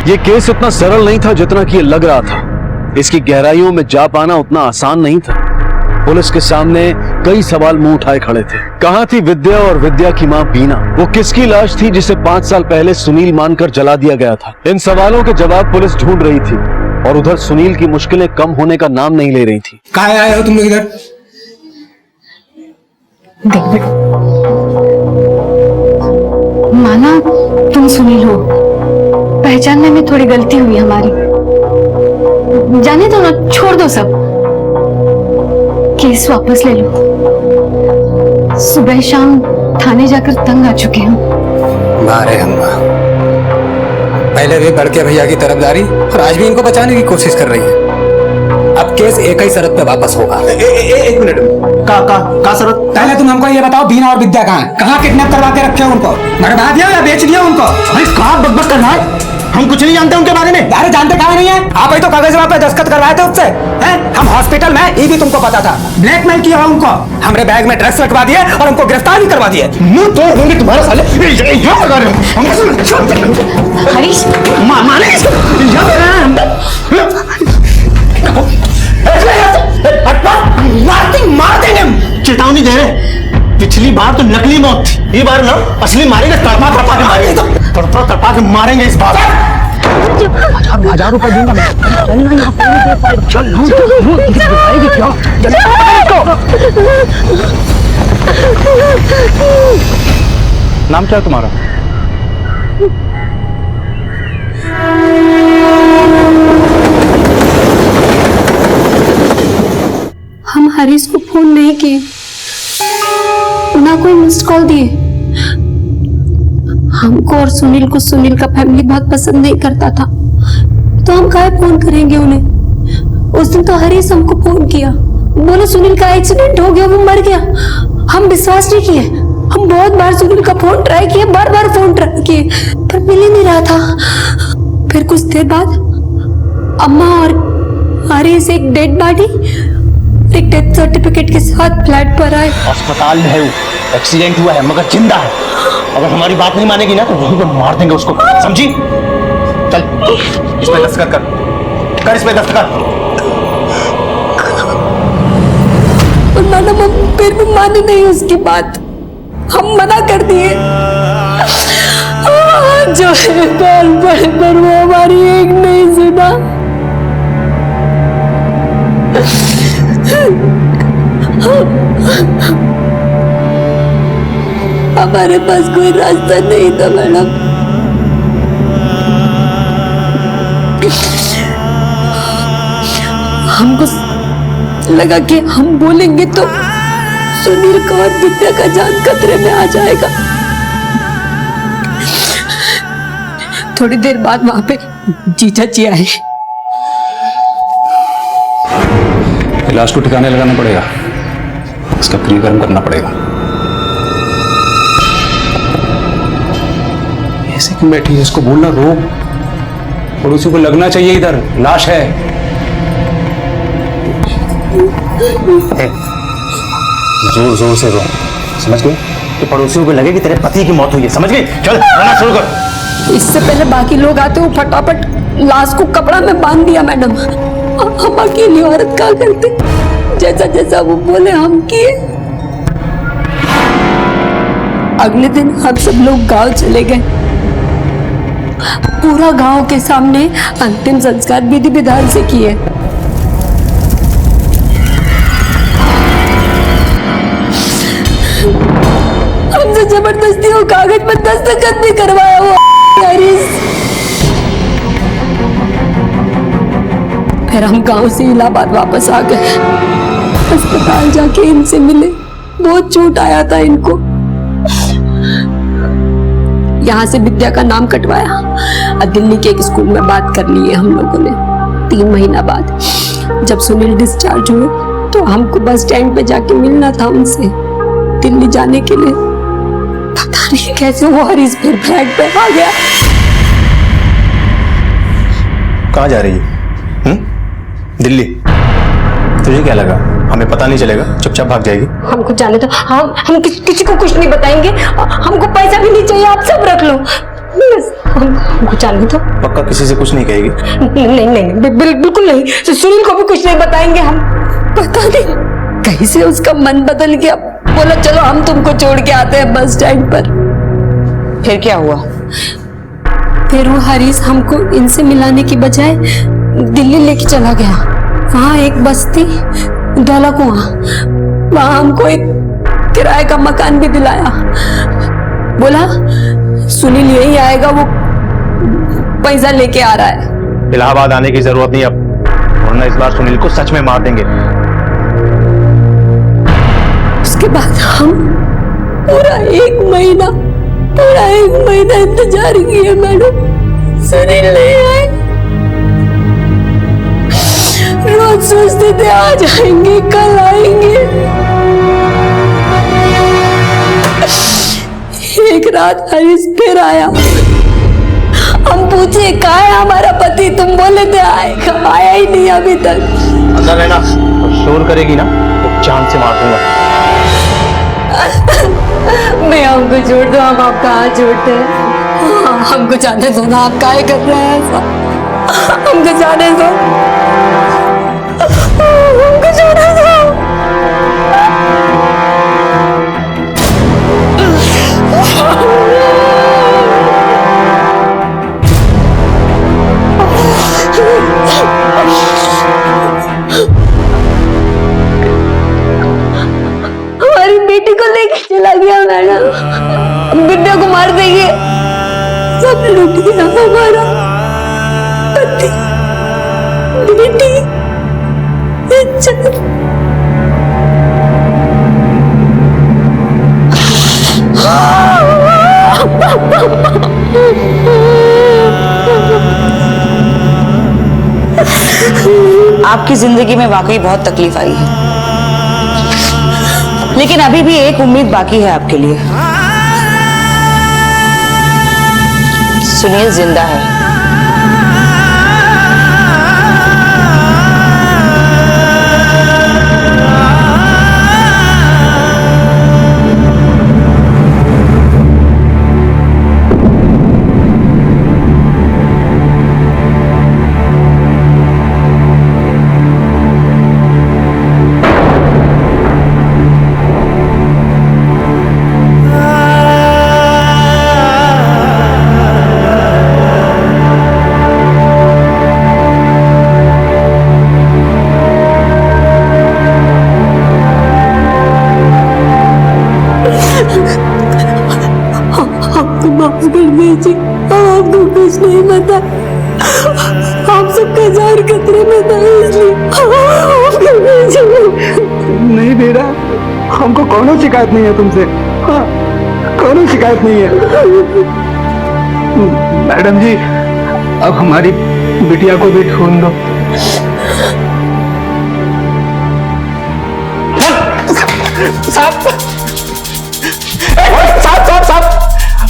ये केस इतना सरल नहीं था जितना कि ये लग रहा था। इसकी गहराइयों में जा पाना उतना आसान नहीं था। पुलिस के सामने कई सवाल मुंह उठाए खड़े थे। कहां थी विद्या और विद्या की मां बीना? वो किसकी लाश थी जिसे 5 साल पहले सुनील मानकर जला दिया गया था? इन सवालों के जवाब पुलिस ढूंढ रही थी, और उधर सुनील की मुश्किलें कम होने का नाम नहीं ले रही थी। कहाँ आए हो तुम लोग इधर? माना तुम सुनील हो, पहचानने में थोड़ी गलती हुई हमारी। जाने दो ना, छोड़ दो सब, केस वापस ले लो। सुबह शाम थाने जाकर तंग आ चुके हैं। मारे अम्मा, पहले भी बड़के भैया की तरफदारी और आज भी इनको बचाने की कोशिश कर रही है। अब केस एक ही शरत पे वापस होगा। एक मिनट, का शरत? पहले तुम हमको ये बताओ, बीना और विद्या कहाँ है? कहाँ किडनैप करवा के रखे हो उनको? मरवा दिया या बेच दिया उनको? कहाँ बकबक कर रहा है? हम कुछ नहीं जानते उनके बारे में। अरे जानते कहाँ नहीं है? आप ही तो कागज पे दस्तखत करवाए थे उससे, हैं? हम हॉस्पिटल में, ये भी तुमको पता था। ब्लैकमेल किया उनको, हमरे बैग में ड्रग्स रखवा दिए और हमको गिरफ्तार भी करवा दिए। मुंह तोड़ दूंगी तुम्हारा साले। हरीश, मार देंगे हम। चेतावनी दे रहे, पिछली बार तो नकली मौत थी, ये बार ना असली मारेंगे। तड़पा के मारेंगे, तड़पा के मारेंगे इस बार। 1000 रुपए दूंगा मैं। चलना यहाँ पे, चल नाम क्या है तुम्हारा? हम हरीश को फोन नहीं किए, ना कोई मिस्ड कॉल दिए। हमको और सुनील को सुनील का फैमिली बहुत पसंद नहीं करता था, तो हम काहे फोन करेंगे उन्हें। उस दिन तो हरीश हमको फोन किया, बोले सुनील का एक्सीडेंट हो गया, वो मर गया। हम विश्वास नहीं किए, हम बहुत बार सुनील का फोन ट्राई किए, बार बार फोन ट्राई किए, पर मिल ही नहीं रहा था। फिर कुछ देर बाद अम्मा और हारिस एक डेड बॉडी, एक डेथ सर्टिफिकेट के साथ फ्लैट पर आए। अस्पताल में है वो, एक्सीडेंट हुआ है मगर जिंदा है। अगर हमारी बात नहीं मानेगी ना तो वहीं पे मार देंगे उसको, समझी? चल इसमें दस्तखत कर इसमें दस्तखत। मैडम हम फिर भी माने नहीं उसकी बात, हम मना कर दिए। जो है काल पर वो हमारी एक नहीं सुना। हमारे पास कोई रास्ता नहीं था मैडम। हमको लगा कि हम बोलेंगे तो सुनील का और विद्या का जान खतरे में आ जाएगा। थोड़ी देर बाद वहां पे जीजा जी आए। लाश को ठिकाने लगाना पड़ेगा, इसका क्रियाकर्म करना पड़ेगा। ऐसे क्यों बैठी है? इसको बोलना रोक, पड़ोसी को लगना चाहिए इधर लाश है। जोर जोर से रो, समझ गए? तो पड़ोसियों को लगे कि तेरे पति की मौत हुई है, समझ गए? चल रोना शुरू कर। इससे पहले बाकी लोग आते वो फटाफट लाश को कपड़ा में बांध दिया मैडम। हम अकेली औरत क्या करते, जैसा जैसा वो बोले हम किए। अगले दिन हम सब लोग गांव चले गए। पूरा गांव के सामने अंतिम संस्कार विधि विधान से किए। हमसे जबरदस्ती वो कागज पर दस्तखत भी करवाया हुआ। फिर हम गांव से इलाहाबाद वापस आ गए। अस्पताल जाके इनसे मिले, बहुत चोट आया था इनको। यहाँ से विद्या का नाम कटवाया और दिल्ली के एक स्कूल में बात कर ली है हम लोगों ने। 3 महीना बाद जब सुनील डिस्चार्ज हुए तो हमको बस स्टैंड पे जाके मिलना था उनसे दिल्ली जाने के लिए। पता नहीं कैसे वो हरीश फिर फ्लैट पे आ गया। कहाँ जा रही है? दिल्ली? तुझे क्या लगा हमें पता नहीं चलेगा, चुपचाप भाग जाएगी? हमको जाने दो, हम किसी को कुछ नहीं बताएंगे। हमको पैसा भी नहीं चाहिए, आप सब रख लो बस। हमको जाने दो। पक्का किसी से कुछ नहीं कहेगी? नहीं, बिल्कुल नहीं। सुनील को भी कुछ नहीं बताएंगे हम। पता नहीं कहीं से उसका मन बदल गया, बोला चलो हम तुमको छोड़ के आते हैं बस स्टैंड पर। फिर क्या हुआ? फिर वो हरीश हमको इनसे मिलाने की बजाय दिल्ली लेके चला गया। वहाँ एक बस्ती दौला कुआं, वहाँ हमको एक किराए का मकान भी दिलाया। बोला सुनील यही आएगा, वो पैसा लेके आ रहा है। इलाहाबाद आने की जरूरत नहीं अब, वरना इस बार सुनील को सच में मार देंगे। उसके बाद हम पूरा एक महीना इंतजार किया मैडम, सुनील नहीं आए। रोज सोचते थे आ जाएंगे, कल आएंगे। एक रात हरीश फिर आया। हम पूछे कहाँ है हमारा पति, तुम बोले थे आएगा, आया ही नहीं अभी तक। अंदर रहना, और शोर करेगी ना तो जान से मार दूंगा। मैं हमको छोड़ दो, हम आपका हाथ जोड़ते हैं। हमको जाने दो ना, आप काहे कर रहे हैं ऐसा? हमको जाने दो, हमको जाने दो। हमारी बेटी को लेके चला गया मैडम, विद्या को मार देंगे। सब लूट गया हमारा पति, बेटी, इज्जत। आपकी जिंदगी में वाकई बहुत तकलीफ आई है, लेकिन अभी भी एक उम्मीद बाकी है आपके लिए। सुनील जिंदा है। आपको कुछ नहीं पता, आप सबका जार खतरे में था इसलिए नहीं बेटा, हमको कोनो शिकायत नहीं है तुमसे। हाँ, कोनो शिकायत नहीं है। मैडम जी, अब हमारी बिटिया को भी ढूंढ दो। साहब,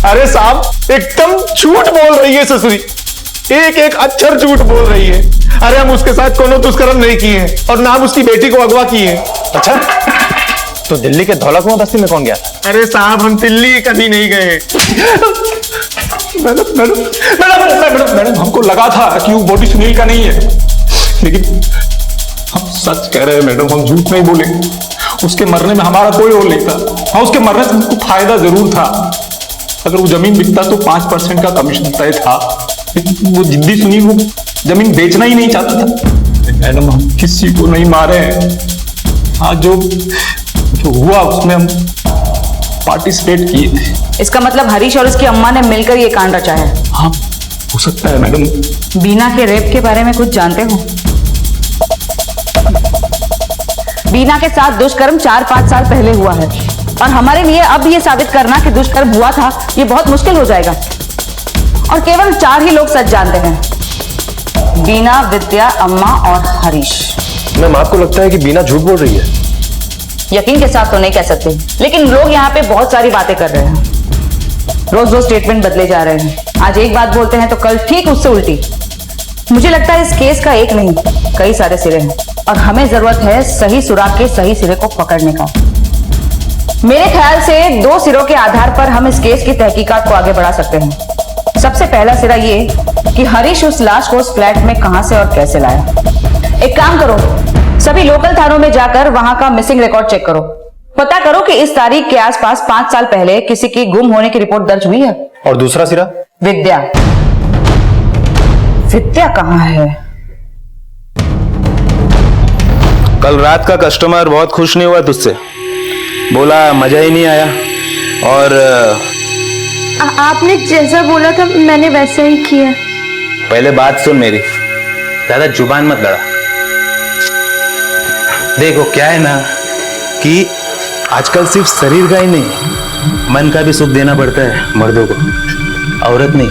अरे साहब एकदम झूठ बोल रही है ससुरी, एक एक अक्षर झूठ बोल रही है। अरे हम उसके साथ कोनो दुष्कर्म नहीं किए हैं और ना हम उसकी बेटी को अगवा किए हैं। अच्छा, तो दिल्ली के धौला कुआं बस्ती में कौन गया था? अरे साहब हम दिल्ली कभी नहीं गए। Madam madam madam madam madam हमको लगा था कि वो बॉडी सुनील का नहीं है, लेकिन हम सच कह रहे हैं मैडम, हम झूठ नहीं बोले। उसके मरने में हमारा कोई रोल नहीं था। हाँ, उसके मरने से हमको फायदा जरूर था। अगर वो जमीन बिकता तो 5% का कमीशन तय था। वो जिद्दी सुनील वो जमीन बेचना ही नहीं चाहता था। मैडम हम किसी को नहीं मारे हैं। हाँ, जो हुआ उसमें हम पार्टिसिपेट किए थे। इसका मतलब हरीश और उसकी अम्मा ने मिलकर ये कांड रचा है। हाँ, हो सकता है मैडम। बीना के रेप के बारे में कुछ जानते हो? बीना के साथ दुष्कर्म 4-5 साल पहले हुआ है और हमारे लिए अब ये साबित करना कि दुष्कर्म हुआ था ये बहुत मुश्किल हो जाएगा। और केवल 4 ही लोग सच जानते हैं, बीना, विद्या, अम्मा और हरीश। मैम, आपको लगता है कि बीना झूठ बोल रही है? यकीन के साथ तो नहीं कह सकते, लेकिन लोग यहाँ पे बहुत सारी बातें कर रहे हैं। रोज रोज स्टेटमेंट बदले जा रहे हैं। आज एक बात बोलते हैं तो कल ठीक उससे उल्टी। मुझे लगता है इस केस का एक नहीं कई सारे सिरे हैं और हमें जरूरत है सही सुराग के सही सिरे को पकड़ने का। मेरे ख्याल से 2 सिरों के आधार पर हम इस केस की तहकीकात को आगे बढ़ा सकते हैं। सबसे पहला सिरा ये कि हरीश उस लाश को उस फ्लैट में कहां से और कैसे लाया। एक काम करो, सभी लोकल थानों में जाकर वहां का मिसिंग रिकॉर्ड चेक करो। पता करो कि इस तारीख के आसपास 5 साल पहले किसी की गुम होने की रिपोर्ट दर्ज हुई है। और दूसरा सिरा? विद्या। विद्या कहां है? कल रात का कस्टमर बहुत खुश नहीं हुआ तुझसे, बोला मजा ही नहीं आया। और आपने जैसा बोला था मैंने वैसा ही किया। पहले बात सुन मेरी, ज्यादा जुबान मत लड़ा। देखो क्या है ना कि आजकल सिर्फ शरीर का ही नहीं मन का भी सुख देना पड़ता है मर्दों को। औरत नहीं,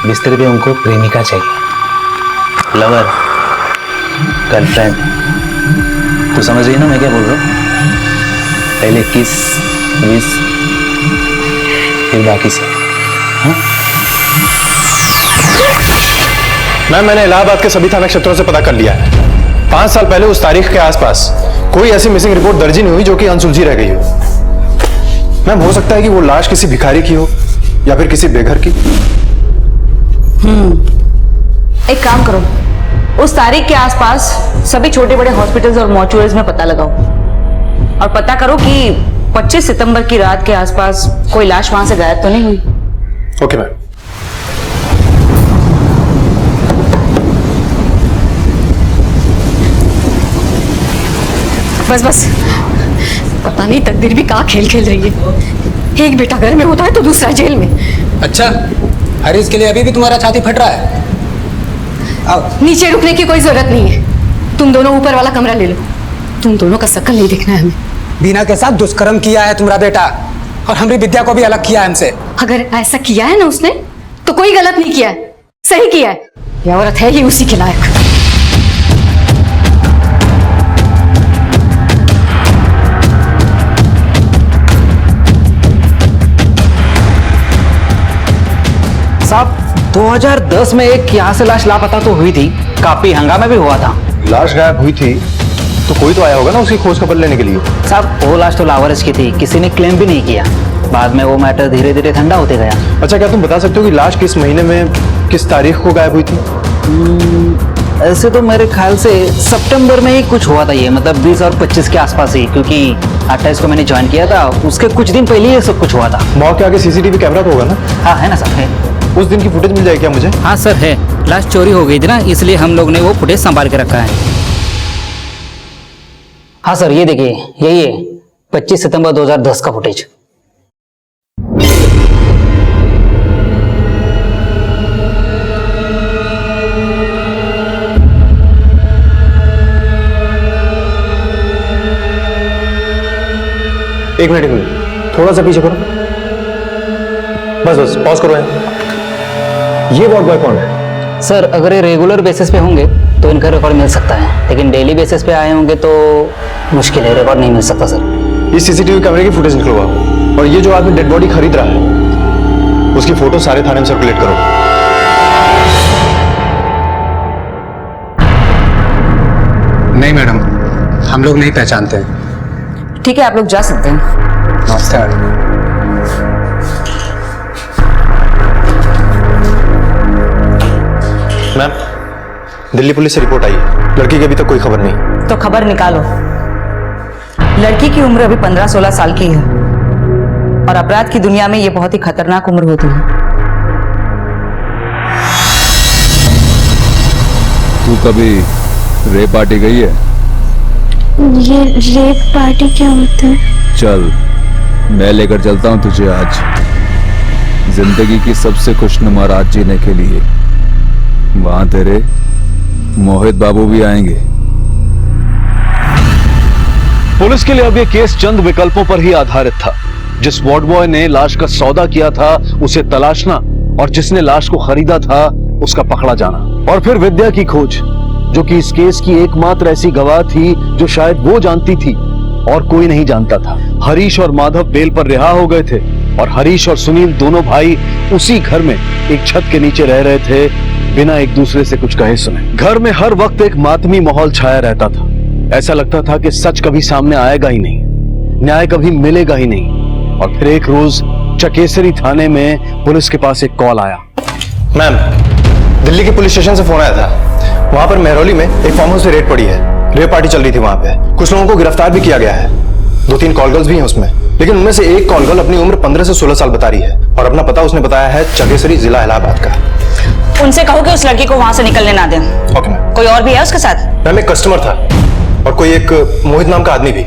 बिस्तर पे उनको प्रेमिका चाहिए, लवर, गर्लफ्रेंड। तू समझ रही ना मैं क्या बोल रहा हूँ? पहले किस विस फिर बाकी से। हाँ? मैम, मैंने इलाहाबाद के सभी थाना क्षेत्रों से पता कर लिया है। 5 साल पहले उस तारीख के आसपास कोई ऐसी मिसिंग रिपोर्ट दर्ज ही नहीं हुई जो कि अनसुलझी रह गई हो। मैम, हो सकता है कि वो लाश किसी भिखारी की हो या फिर किसी बेघर की। एक काम करो, उस तारीख के आसपास सभी छोटे बड़े हॉस्पिटल्स और मॉर्चुरीज में पता लगाओ और पता करो कि 25 सितंबर की रात के आसपास कोई लाश वहां से गायब तो नहीं हुई। Okay ma'am. बस बस, पता नहीं तकदीर भी कहाँ खेल खेल रही है। एक बेटा घर में होता है तो दूसरा जेल में। अच्छा, हरीश के लिए अभी भी तुम्हारा छाती फट रहा है? आओ। नीचे रुकने की कोई जरूरत नहीं है, तुम दोनों ऊपर वाला कमरा ले लो। तुम दोनों का शक्ल नहीं देखना है हमें। बीना के साथ दुष्कर्म किया है तुम्हारा बेटा और हमारी विद्या को भी अलग किया है हमसे। अगर ऐसा किया है ना उसने तो कोई गलत नहीं किया है, सही किया है। यह औरत है ही उसी के लायक। साहब 2010 में एक यहाँ से लाश लापता तो हुई थी, काफी हंगामा भी हुआ था। लाश गायब हुई थी तो कोई तो आया होगा ना उसकी खोज खबर लेने के लिए। साहब वो लाश तो लावारिस की थी, किसी ने क्लेम भी नहीं किया। बाद में वो मैटर धीरे धीरे ठंडा होते गया। अच्छा, क्या तुम बता सकते हो कि लाश किस महीने में किस तारीख को गायब हुई थी? ऐसे तो मेरे ख्याल से सितंबर में ही कुछ हुआ था ये, मतलब 20 और 25 के आसपास ही, क्योंकि 28 को मैंने ज्वाइन किया था, उसके कुछ दिन पहले ये सब कुछ हुआ था। मौके आगे सीसीटीवी कैमरा तो होगा ना? हाँ है ना सर, है। उस दिन की फुटेज मिल जाएगी क्या मुझे? हाँ सर है, लाश चोरी हो गई थी ना, इसलिए हम लोग ने वो फुटेज संभाल के रखा है। हाँ सर ये देखिए, यही है 25 सितंबर 2010 का फुटेज। एक मिनट, थोड़ा सा पीछे करो। बस पॉज करो। ये वॉर्ड बॉय कौन है? सर अगर ये रेगुलर बेसिस पे होंगे तो इनका रिकॉर्ड मिल सकता है, लेकिन डेली बेसिस पे आए होंगे तो मुश्किल है, रिकॉर्ड नहीं मिल सकता सर। इस सीसीटीवी कैमरे की फुटेज निकलवाओ, और ये जो आदमी डेड बॉडी खरीद रहा है उसकी फोटो सारे थाने में सर्कुलेट करो। नहीं मैडम, हम लोग नहीं पहचानते हैं। ठीक है, आप लोग जा सकते हैं। नमस्ते मैडम। मैम, दिल्ली पुलिस से रिपोर्ट आई है, लड़की की अभी तक कोई खबर नहीं। तो खबर निकालो। लड़की की उम्र अभी 15-16 साल की है, और अपराध की दुनिया में ये बहुत ही खतरनाक उम्र होती है। तू कभी रेप पार्टी गई है? ये रेप पार्टी क्या होता है? चल मैं लेकर चलता हूं तुझे आज जिंदगी की सबसे खुशनुमा रात जीने के लिए। वहां तेरे मोहित बाबू भी आएंगे। पुलिस के लिए अब यह केस चंद विकल्पों पर ही आधारित था। जिस वार्ड बॉय ने लाश का सौदा किया था उसे तलाशना, और जिसने लाश को खरीदा था उसका पकड़ा जाना, और फिर विद्या की खोज, जो कि इस केस की एकमात्र ऐसी गवाह थी जो शायद वो जानती थी और कोई नहीं जानता था। हरीश और माधव बेल पर रिहा हो गए थे, और हरीश और सुनील दोनों भाई उसी घर में एक छत के नीचे रह रहे थे, बिना एक दूसरे से कुछ कहे सुने। घर में हर वक्त एक मातमी माहौल छाया रहता था। ऐसा लगता था कि सच कभी सामने आएगा ही नहीं, न्याय कभी मिलेगा ही नहीं। और फिर एक रोज चकेसरी थाने में पुलिस के पास एक कॉल आया। मैम, दिल्ली के पुलिस स्टेशन से फोन आया था। वहां पर मेहरौली में एक फार्म हाउस से रेड पड़ी है। रेप पार्टी चल रही थी वहां पे। कुछ लोगों को गिरफ्तार भी किया गया है। 2-3 कॉल गर्ल्स भी हैं उसमें, लेकिन उनमें से एक कॉल गर्ल अपनी उम्र 15 से 16 साल बता रही है, और अपना पता उसने बताया है चकेसरी, जिला इलाहाबाद का। उनसे कहो कि उस लड़की को वहां से निकलने ना दें। Okay ma'am. कोई और भी है उसके साथ? मैम, एक कस्टमर था और कोई एक मोहित नाम का आदमी भी।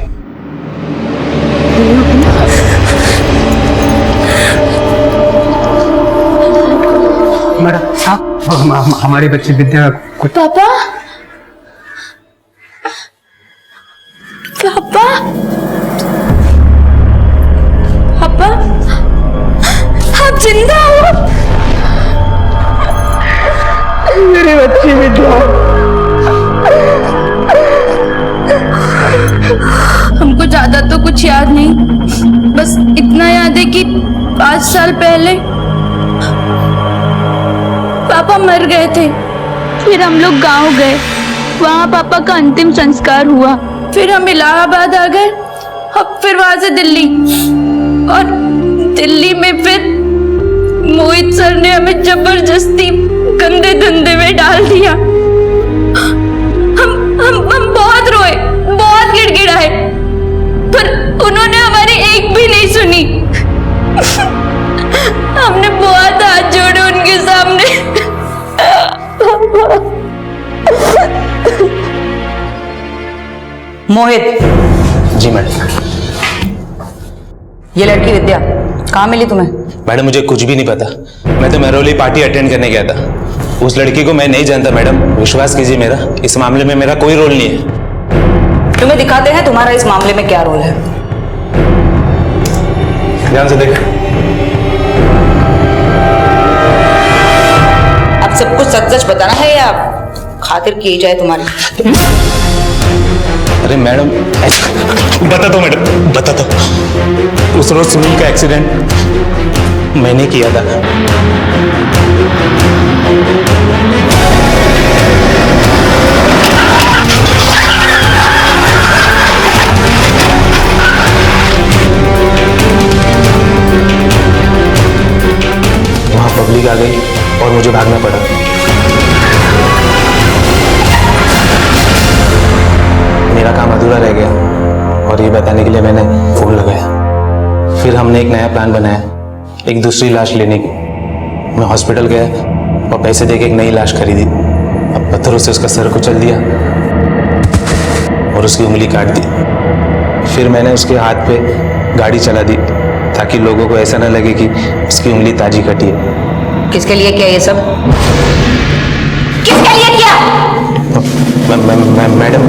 मैडम, हाँ हमारी बच्ची विद्या कुछ। पापा पापा पापा, आप जिंदा हो? मेरी बच्ची विद्या। हमको ज्यादा तो कुछ याद नहीं, बस इतना याद है कि 5 साल पहले पापा मर गए थे। फिर हम लोग गांव गए, वहाँ पापा का अंतिम संस्कार हुआ। फिर हम इलाहाबाद आ गए, अब फिर वहां से दिल्ली, और दिल्ली में फिर मोहित सर ने हमें जबरदस्ती गंदे धंधे में डाल दिया। हम बहुत रोए, बहुत गिड़गिड़ाए, पर उन्होंने हमारी एक भी नहीं सुनी। हमने बहुत हाथ जोड़े उनके सामने। मोहित। जी मैडम। ये लड़की विद्या कहाँ मिली तुम्हें? मैडम मुझे कुछ भी नहीं पता। मैं तो मेहरौली पार्टी अटेंड करने गया था। उस लड़की को मैं नहीं जानता मैडम, विश्वास कीजिए मेरा, इस मामले में मेरा कोई रोल नहीं है। तुम्हें दिखाते हैं तुम्हारा इस मामले में क्या रोल है। ध्यान से देख। अब सब कुछ सच सच बताना है या खातिर की जाए तुम्हारी? अरे मैडम, बता दो मैडम, बता दो। उस रोज सुनील का एक्सीडेंट मैंने किया था। गई और मुझे भागना पड़ा। मेरा काम अधूरा रह गया और ये बताने के लिए मैंने फोन लगाया। फिर हमने एक नया प्लान बनाया, एक दूसरी लाश लेने की। मैं हॉस्पिटल गया और पैसे देके एक नई लाश खरीदी। अब पत्थरों से उसका सर कुचल दिया और उसकी उंगली काट दी। फिर मैंने उसके हाथ पे गाड़ी चला दी ताकि लोगों को ऐसा ना लगे कि उसकी उंगली ताजी कटी है। किसके लिए किया ये सब? किसके लिए किया? मैडम,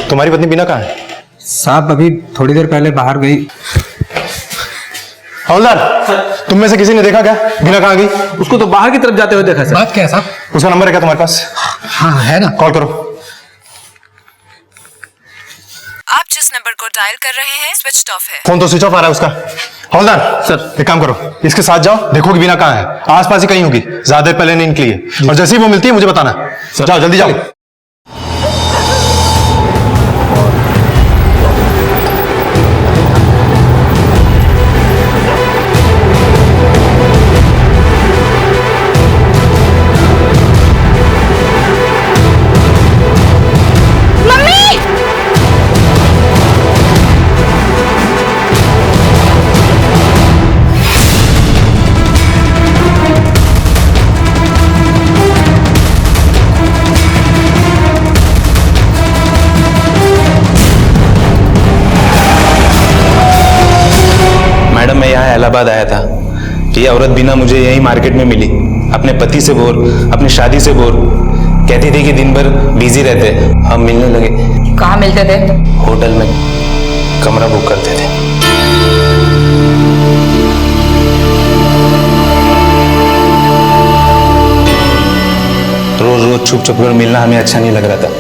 तुम्हारी पत्नी बीना कहाँ है? साहब अभी थोड़ी देर पहले बाहर गई। हवलदार, तुम में से किसी ने देखा क्या बीना कहाँ गई? उसको तो बाहर की तरफ जाते हुए देखा सर। बात क्या है साहब? उसका नंबर है क्या तुम्हारे पास? हाँ है ना। कॉल करो। आप जिस नंबर को डायल कर रहे हैं स्विच ऑफ है। फोन तो स्विच ऑफ आ रहा है उसका। हवलदार सर, एक काम करो, इसके साथ जाओ, देखो कि बीना कहाँ है। आसपास ही कहीं होगी, ज्यादा पहले नहीं निकली है। और जैसे ही वो मिलती है मुझे बताना। जाओ जल्दी जाओ। मैडम, मैं यहाँ इलाहाबाद आया था। ये औरत बीना मुझे यही मार्केट में मिली, अपने पति से बोर, अपनी शादी से बोर। कहती थी कि दिन भर बिजी रहते। हम मिलने लगे। कहाँ मिलते थे? होटल में कमरा बुक करते थे। रोज रोज छुप छुप कर मिलना हमें अच्छा नहीं लग रहा था,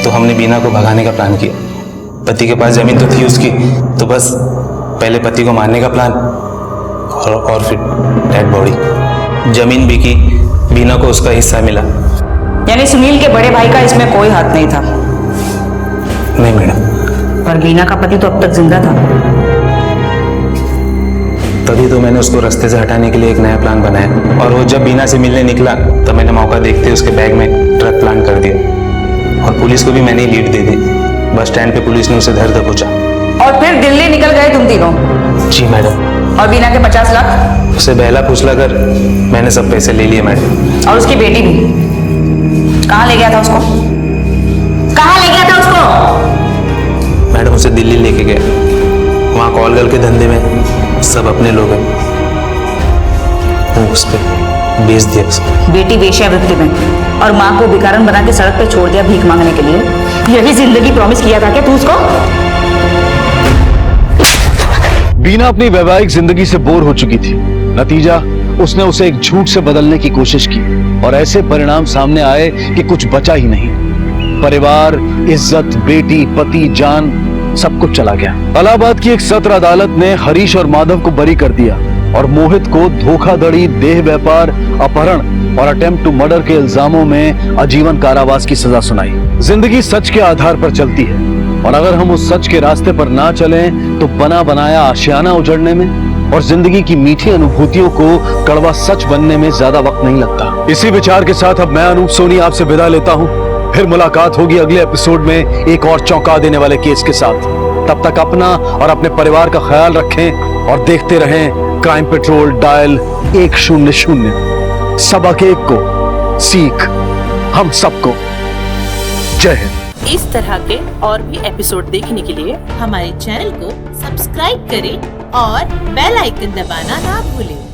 तो हमने बीना को भगाने का प्लान किया। पति के पास जमीन तो थी उसकी, तो बस पहले पति को मारने का प्लान और फिर डेड बॉडी। जमीन बिकी, बीना को उसका हिस्सा मिला। यानी सुनील के बड़े भाई का इसमें कोई हाथ नहीं था? नहीं मैडम। पर बीना का पति तो अब तक जिंदा था। तभी तो मैंने उसको रास्ते से हटाने के लिए एक नया प्लान बनाया। और वो जब बीना से मिलने निकला तो मैंने मौका देखते उसके बैग में ट्रक प्लान कर दिया और पुलिस को भी मैंने लीड दे दी। बस स्टैंड पे पुलिस ने उसे धर दबोचा। और फिर दिल्ली निकल गए तुम तीनों? जी मैडम। और बीना के 50 लाख? उसे बहला फुसला कर मैंने सब पैसे ले लिए मैडम। और उसकी बेटी भी? कहाँ ले गया था उसको? कहाँ ले गया था उसको? मैडम, उसे दिल्ली लेके गए। वहाँ कॉल गर्ल के धंधे में सब अपने लोग हैं। वो उस पर बेच दिया उसको। बेटी वेश्यावृत्ति में और माँ को भिखारन बना के सड़क पे छोड़ दिया भीख मांगने के लिए। यही जिंदगी प्रॉमिस किया था क्या तू उसको? बीना अपनी वैवाहिक जिंदगी से बोर हो चुकी थी। नतीजा, उसने उसे एक झूठ से बदलने की कोशिश की और ऐसे परिणाम सामने आए कि कुछ बचा ही नहीं। परिवार, इज्जत, बेटी, पति, जान, सब कुछ चला गया। इलाहाबाद की एक सत्र अदालत ने हरीश और माधव को बरी कर दिया और मोहित को धोखाधड़ी, देह व्यापार, अपहरण और अटेम्प्ट टू मर्डर के इल्जामों में आजीवन कारावास की सजा सुनाई। जिंदगी सच के आधार पर चलती है और अगर हम उस सच के रास्ते पर ना चलें तो बना बनाया आशियाना उजड़ने में और जिंदगी की मीठी अनुभूतियों को कड़वा सच बनने में ज्यादा वक्त नहीं लगता। इसी विचार के साथ अब मैं अनूप सोनी आपसे विदा लेता हूं। फिर मुलाकात होगी अगले एपिसोड में एक और चौंका देने वाले केस के साथ। तब तक अपना और अपने परिवार का ख्याल रखें और देखते रहें क्राइम पेट्रोल डायल 100। सबक एक को सीख हम सबको। जय हिंद। इस तरह के और भी एपिसोड देखने के लिए हमारे चैनल को सब्सक्राइब करें और बेल आइकन दबाना ना भूलें।